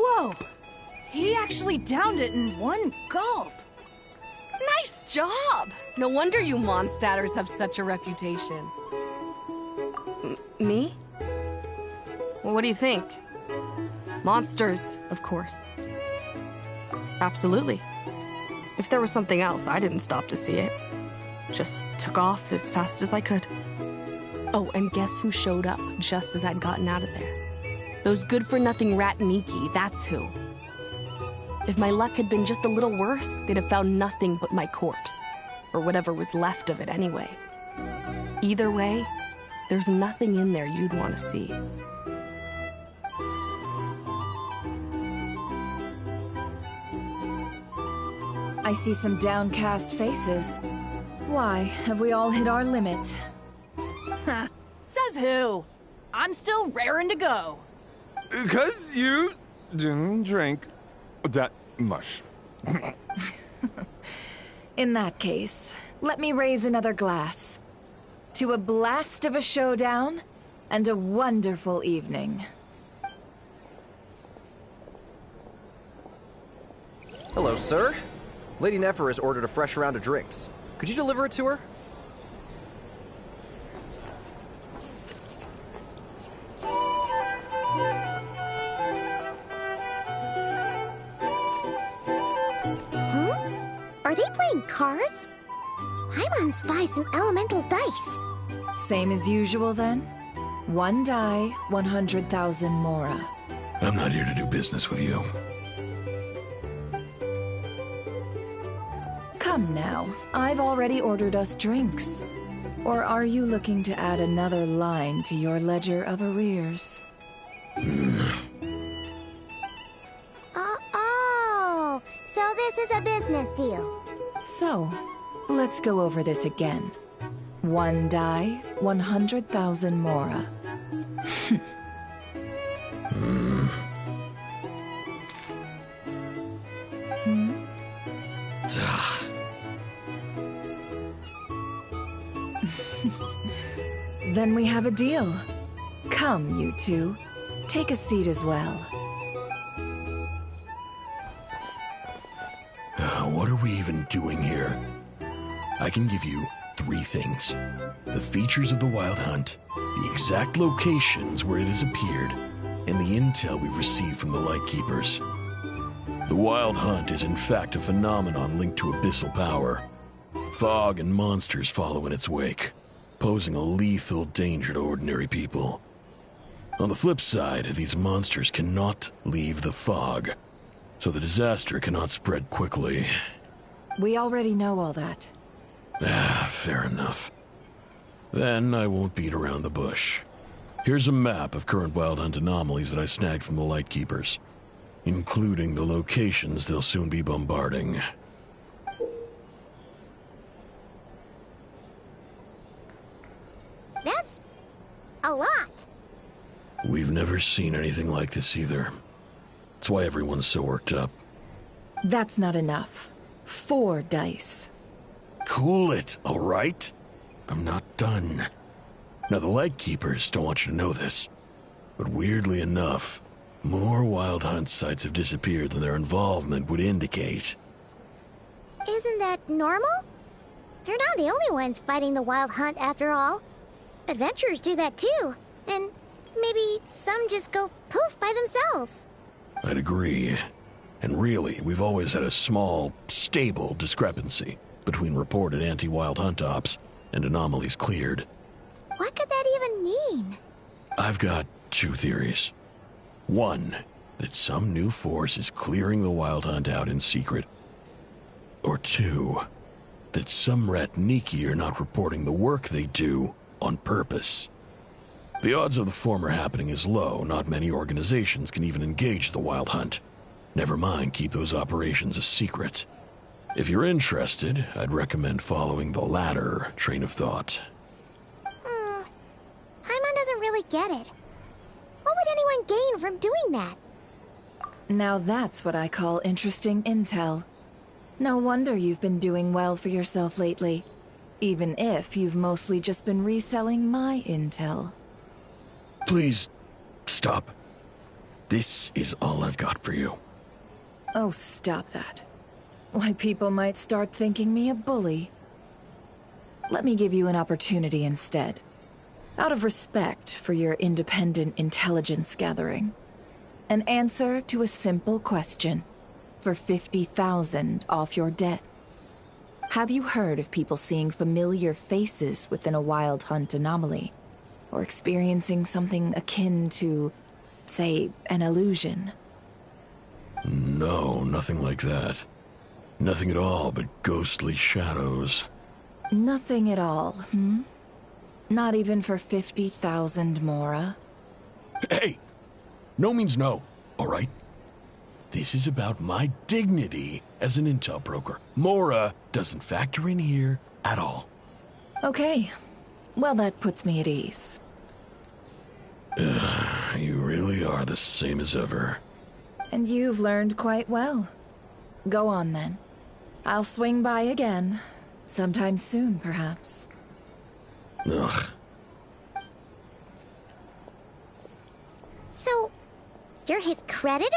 Whoa! He actually downed it in one gulp. Nice job! No wonder you monstatters have such a reputation. Me? Well, what do you think? Monsters, of course. Absolutely. If there was something else, I didn't stop to see it. Just took off as fast as I could. Oh, and guess who showed up just as I'd gotten out of there? Those good-for-nothing rat Miki, that's who. If my luck had been just a little worse, they'd have found nothing but my corpse. Or whatever was left of it anyway. Either way, there's nothing in there you'd want to see. I see some downcast faces. Why, have we all hit our limit? Says who? I'm still raring to go. 'Cause you didn't drink that much. In that case, let me raise another glass. To a blast of a showdown, and a wonderful evening. Hello, sir. Lady Nefer has ordered a fresh round of drinks. Could you deliver it to her? Are they playing cards? I want to spy some elemental dice. Same as usual, then? 1 die, 100,000 mora. I'm not here to do business with you. Come now, I've already ordered us drinks. Or are you looking to add another line to your ledger of arrears? Oh, so this is a business deal. So, let's go over this again. 1 die, 100,000 mora. Then we have a deal. Come, you two. Take a seat as well. What are we even doing here? I can give you 3 things. The features of the Wild Hunt, the exact locations where it has appeared, and the intel we've received from the Lightkeepers. The Wild Hunt is in fact a phenomenon linked to abyssal power. Fog and monsters follow in its wake, posing a lethal danger to ordinary people. On the flip side, these monsters cannot leave the fog, so the disaster cannot spread quickly. We already know all that. Fair enough. Then I won't beat around the bush. Here's a map of current Wild Hunt anomalies that I snagged from the Lightkeepers, including the locations they'll soon be bombarding. That's a lot. We've never seen anything like this either. That's why everyone's so worked up. That's not enough. 4 dice. Cool it, all right? I'm not done. Now, the Lightkeepers don't want you to know this, but weirdly enough, more Wild Hunt sites have disappeared than their involvement would indicate. Isn't that normal? They're not the only ones fighting the Wild Hunt after all. Adventurers do that too, and maybe some just go poof by themselves. I'd agree. And really, we've always had a small, stable discrepancy between reported anti-Wild Hunt ops and anomalies cleared. What could that even mean? I've got 2 theories. 1, that some new force is clearing the Wild Hunt out in secret. Or 2, that some Ratniki are not reporting the work they do on purpose. The odds of the former happening is low. Not many organizations can even engage the Wild Hunt. Never mind keep those operations a secret. If you're interested, I'd recommend following the latter train of thought. Paimon doesn't really get it. What would anyone gain from doing that? Now that's what I call interesting intel. No wonder you've been doing well for yourself lately. Even if you've mostly just been reselling my intel. Please, stop. This is all I've got for you. Oh, stop that. Why, people might start thinking me a bully. Let me give you an opportunity instead. Out of respect for your independent intelligence gathering. An answer to a simple question. For 50,000 off your debt. Have you heard of people seeing familiar faces within a Wild Hunt anomaly? Or experiencing something akin to, say, an illusion? No, nothing like that. Nothing at all but ghostly shadows. Nothing at all, hmm? Not even for 50,000 mora? Hey! No means no, all right? This is about my dignity as an intel broker. Mora doesn't factor in here at all. Okay. Well, that puts me at ease. You really are the same as ever. And you've learned quite well. Go on then. I'll swing by again. Sometime soon, perhaps. Ugh. So, you're his creditor?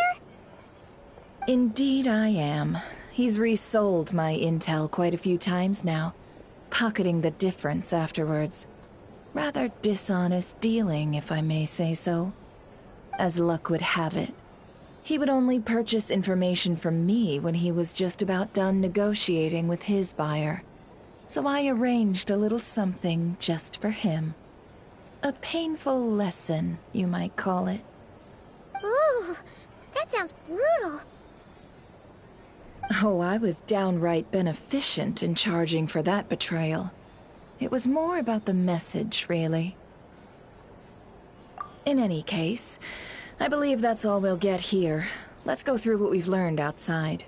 Indeed I am. He's resold my intel quite a few times now, pocketing the difference afterwards. Rather dishonest dealing, if I may say so. As luck would have it, he would only purchase information from me when he was just about done negotiating with his buyer. So I arranged a little something just for him. A painful lesson, you might call it. Ooh, that sounds brutal. Oh, I was downright beneficent in charging for that betrayal. It was more about the message, really. In any case, I believe that's all we'll get here. Let's go through what we've learned outside.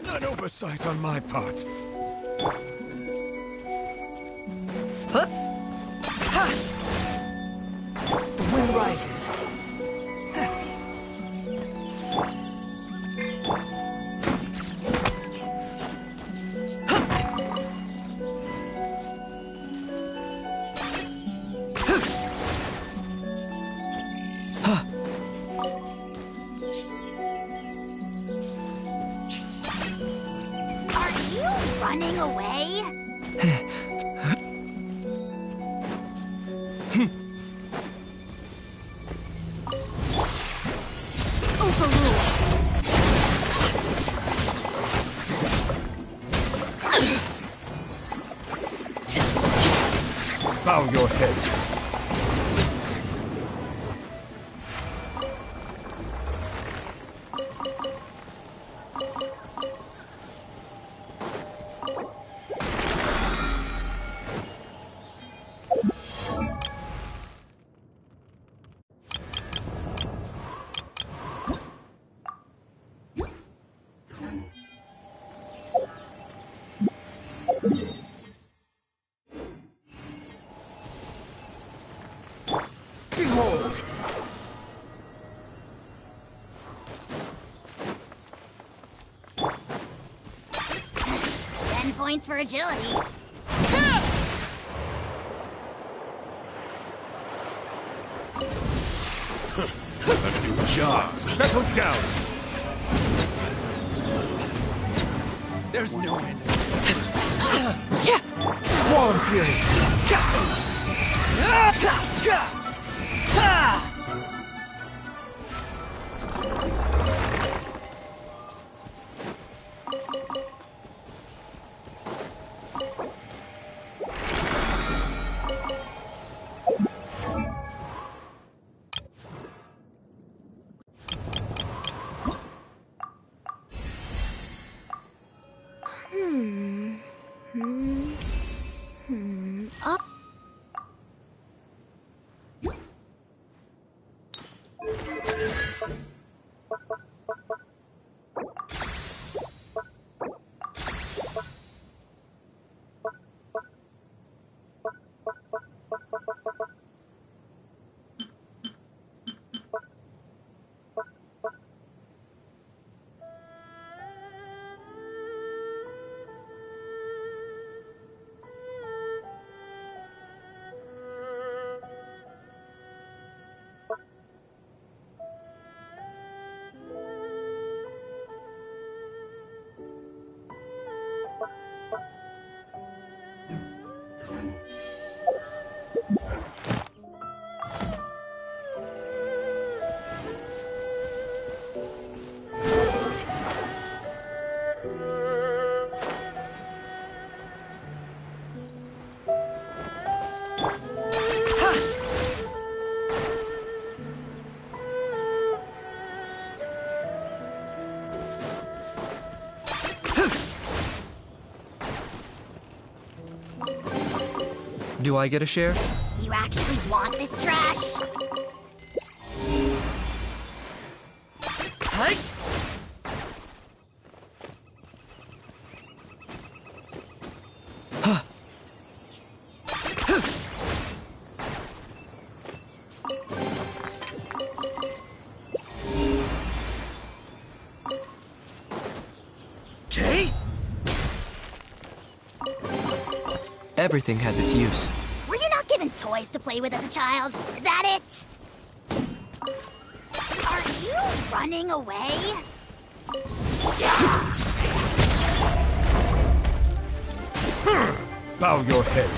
An oversight on my part. Huh? Ha! The wind rises. Running away? Bow your head. Behold! 10 points for agility. A new job. Settle down. There's no end. Swarm Fury. Do I get a share? You actually want this trash? Everything has its use. Were you not given toys to play with as a child? Is that it? Are you running away? Bow your head.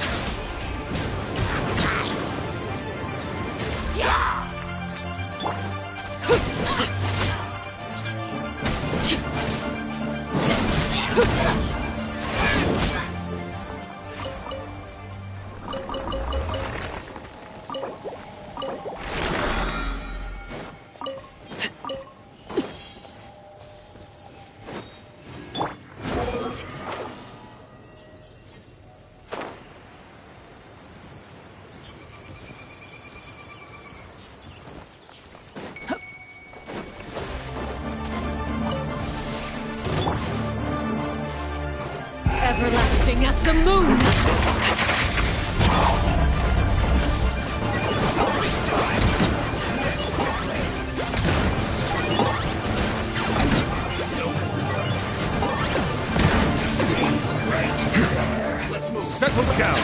Everlasting as the moon! Settle down!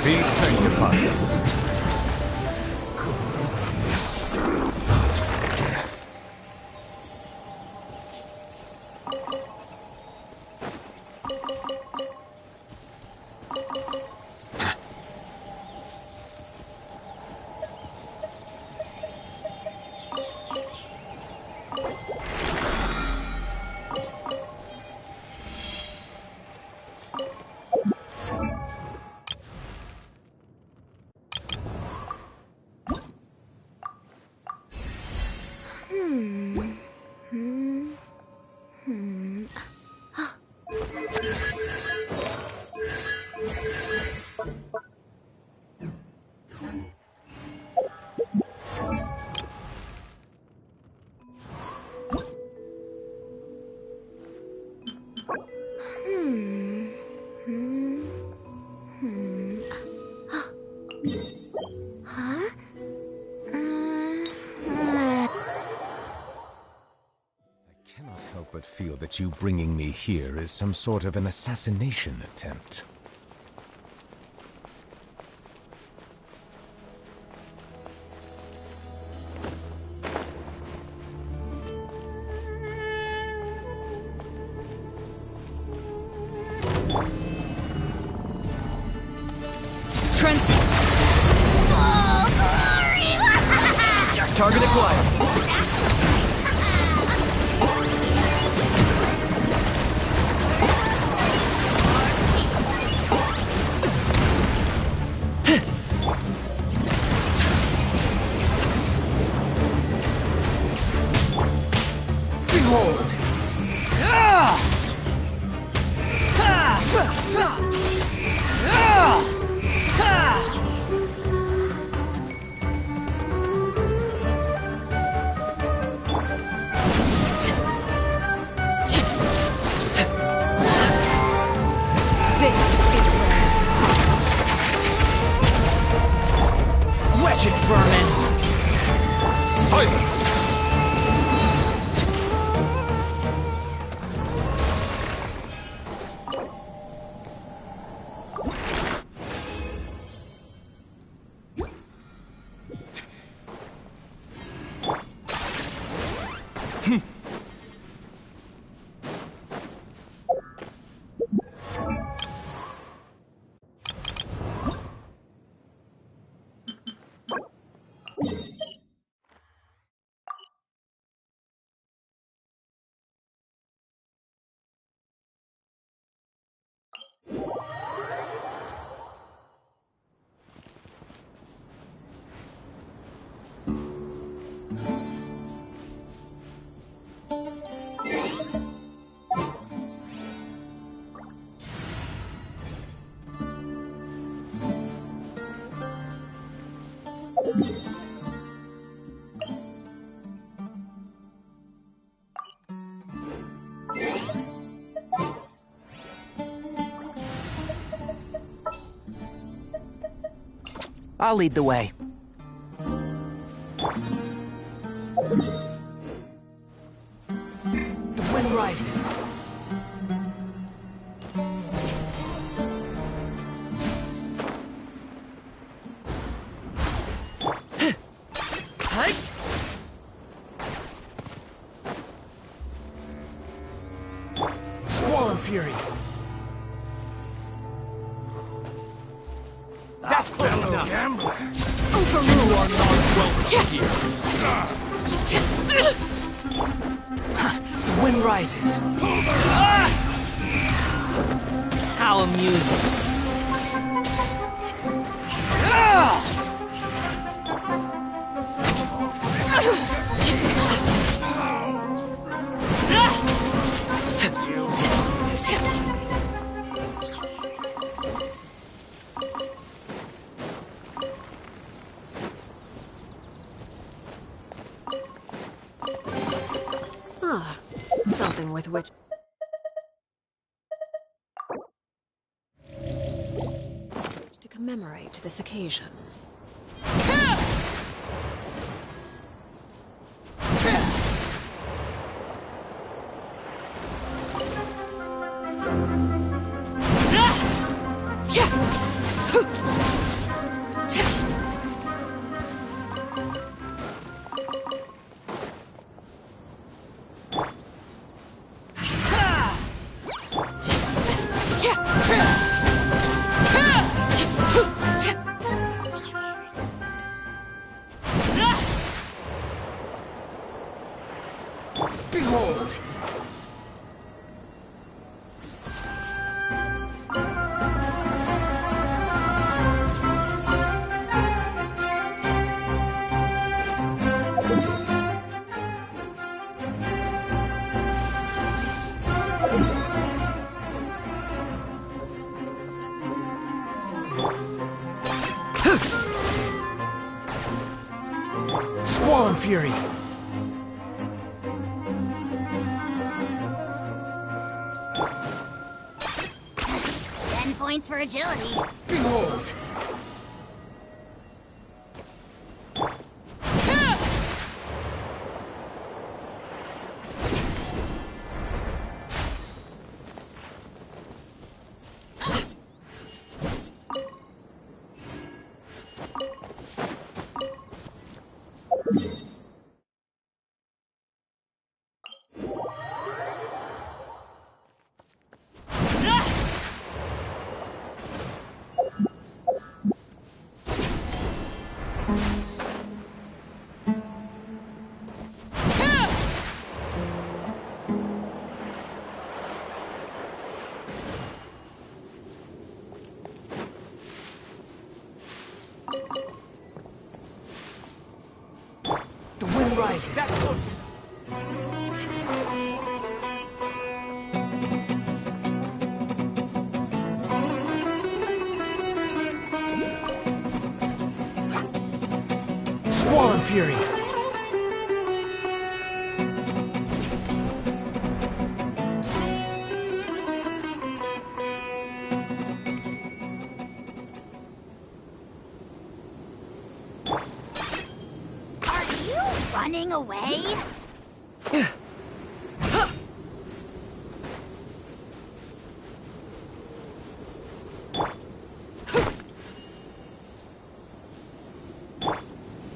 Be sanctified. But feel that you bringing me here is some sort of an assassination attempt. Target acquired. Wretched vermin! Silence! I'll lead the way. The wind rises. Squall Fury. That's close enough. You are not welcome here. The wind rises. How amusing. Ah, something with which... to commemorate this occasion. Behold! Squall Fury! 10 points for agility. Behold! The wind rises. That's close. Squall Fury. Running away?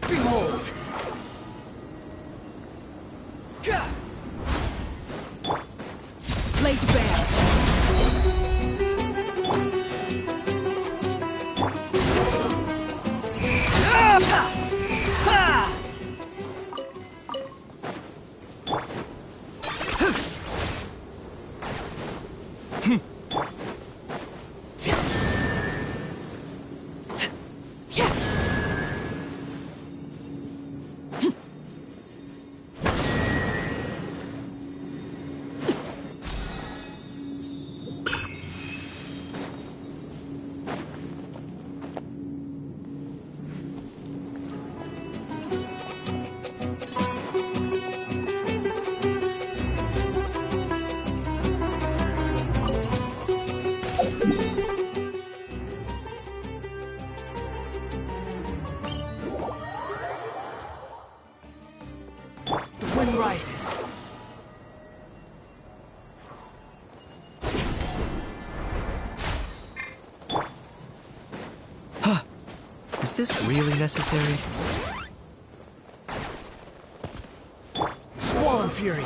Behold! Blade bear. rises. Huh. Is this really necessary? Squall Fury!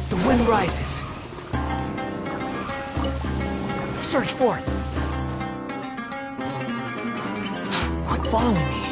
The wind rises. Surge forth. Quit following me.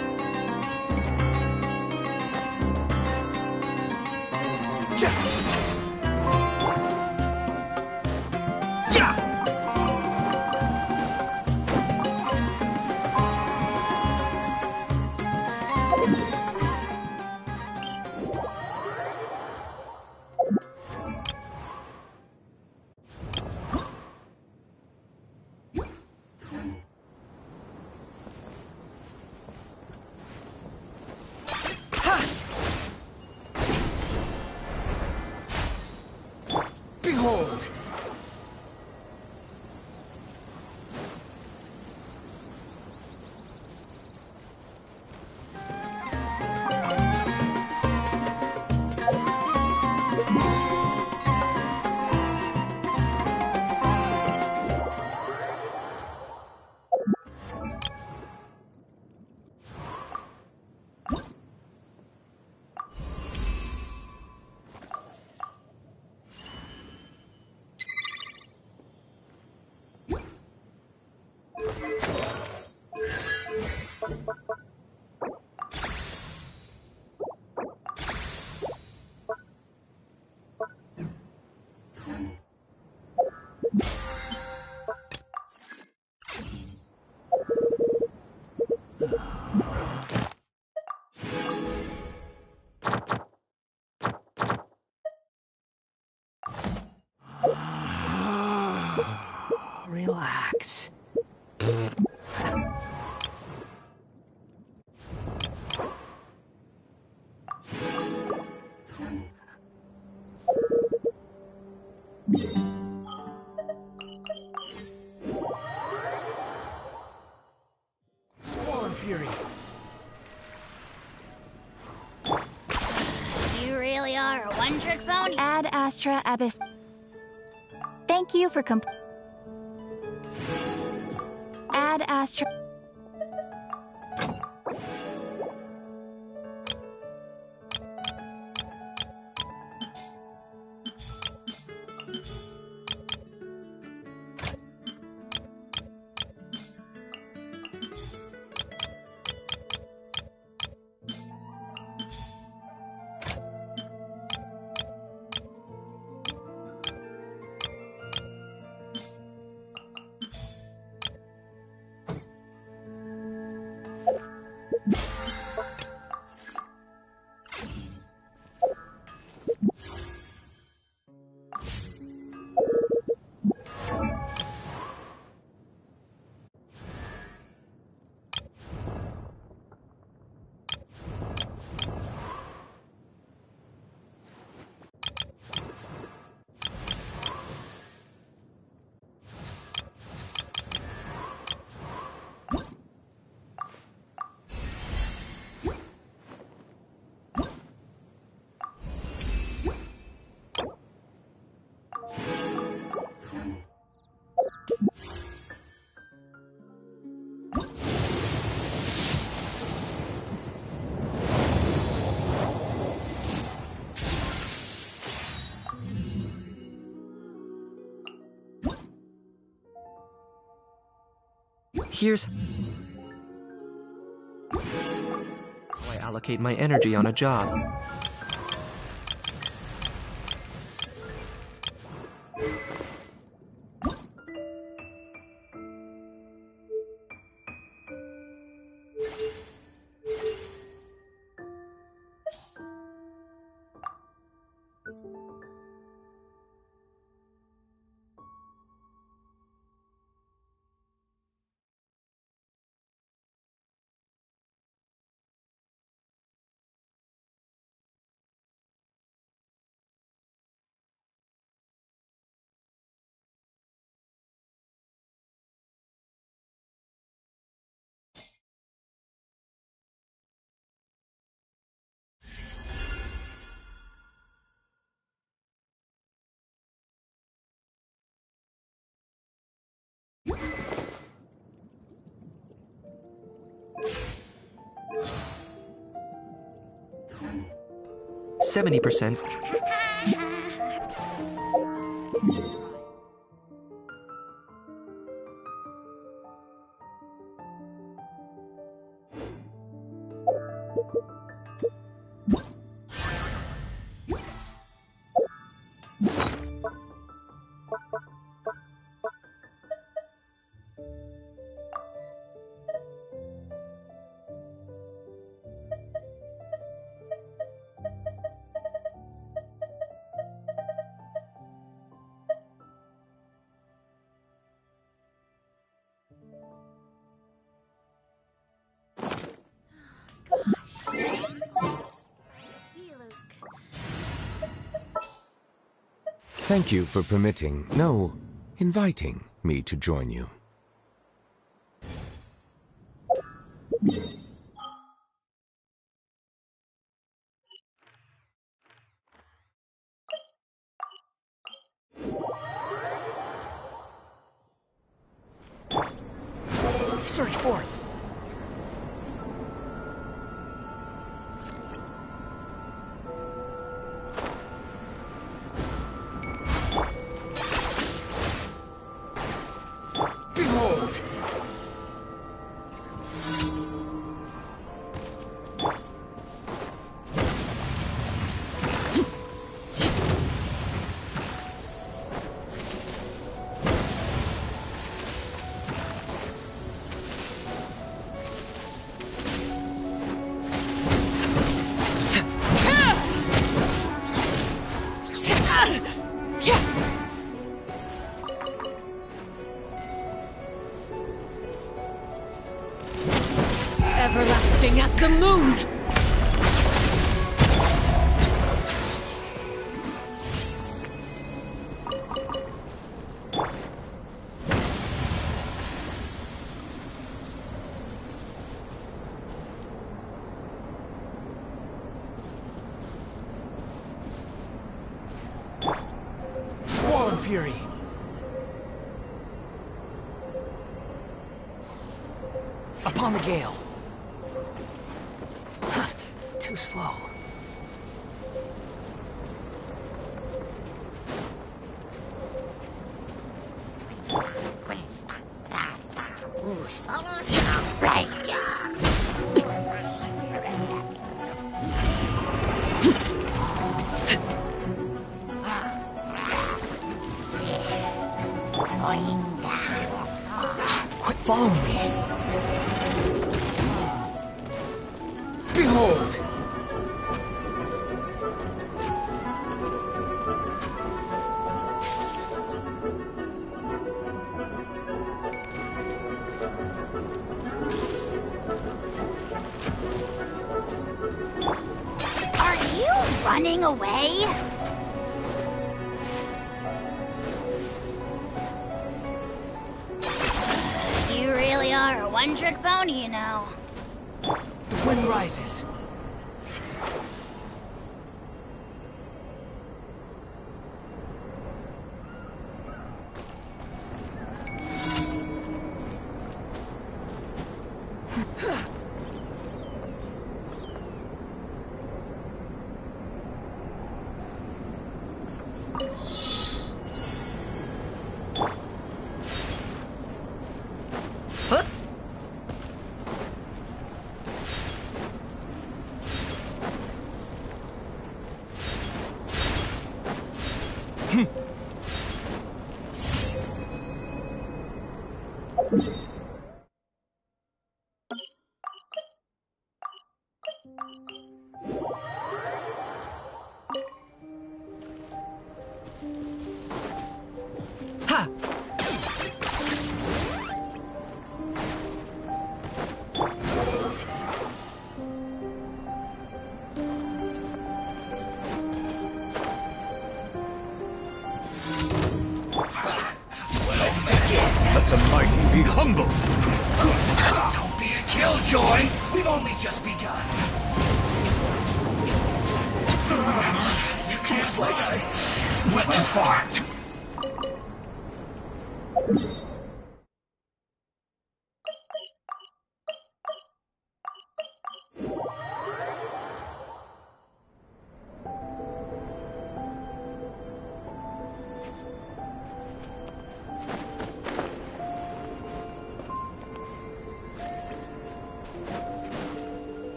Behold! Relax. Squall Fury. You really are a one-trick pony. Ad Astra Abyss. Thank you for Ad Astra. Here's how I allocate my energy on a job. 70%. Thank you for permitting, no, inviting me to join you. Search for it. Behold! Everlasting as the moon! Squall and Fury. Upon the gale. Too slow. Quit following me. Behold! Are you running away? You really are a one-trick pony, you know. The wind rises. Ha! Let's begin. Let the mighty be humbled. Don't be a killjoy. We've only just begun. Looks like I went too far.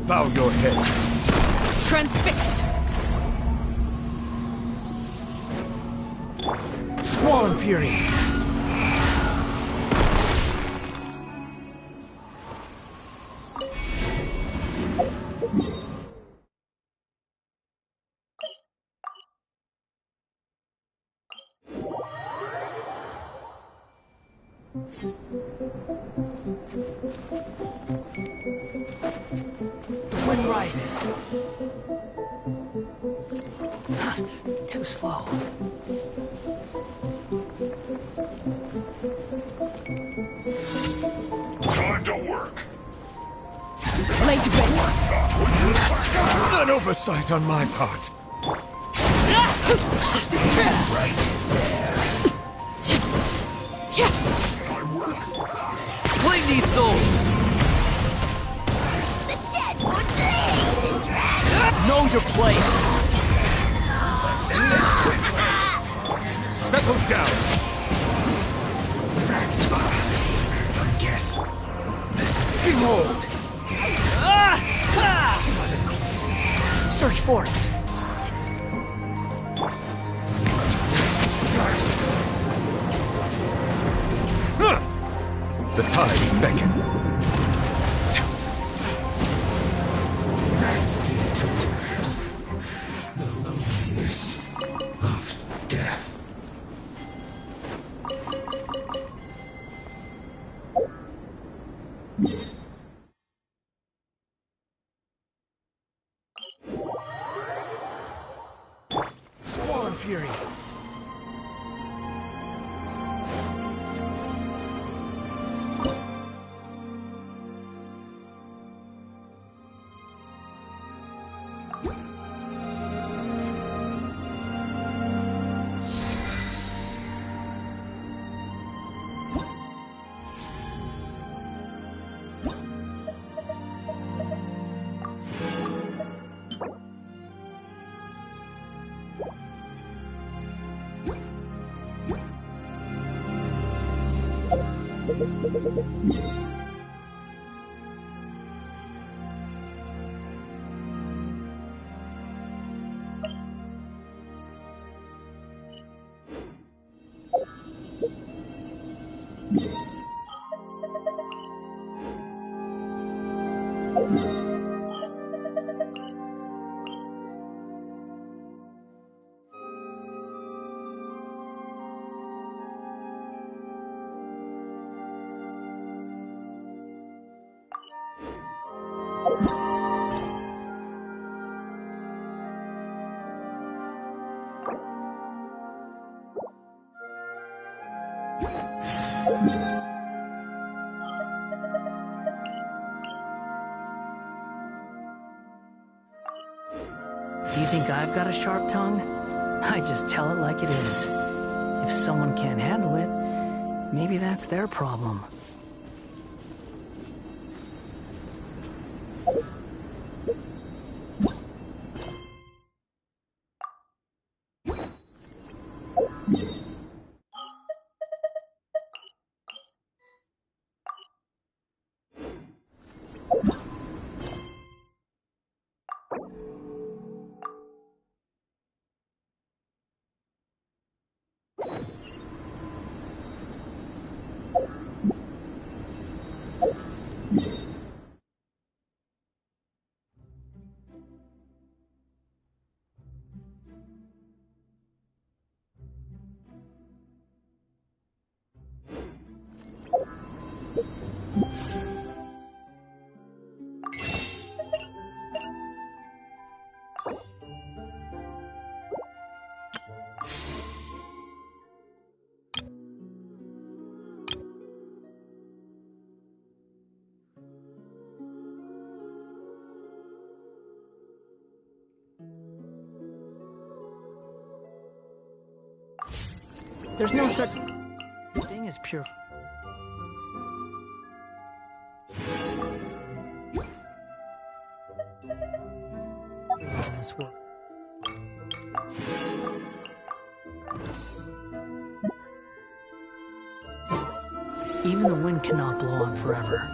Bow your head. Transfixed! Squall Fury! The wind rises. Too slow. Time to work. Late bed. An oversight on my part. Right there. Claim these souls! The dead would bleed! Know your place! Settle down. That's fine. I guess this is it. Behold! Search for it. The tides beckon. That's it. The loneliness of death. Squall Fury. You think I've got a sharp tongue? I just tell it like it is. If someone can't handle it, maybe that's their problem. There's no such thing as pure. In this world. Even the wind cannot blow on forever.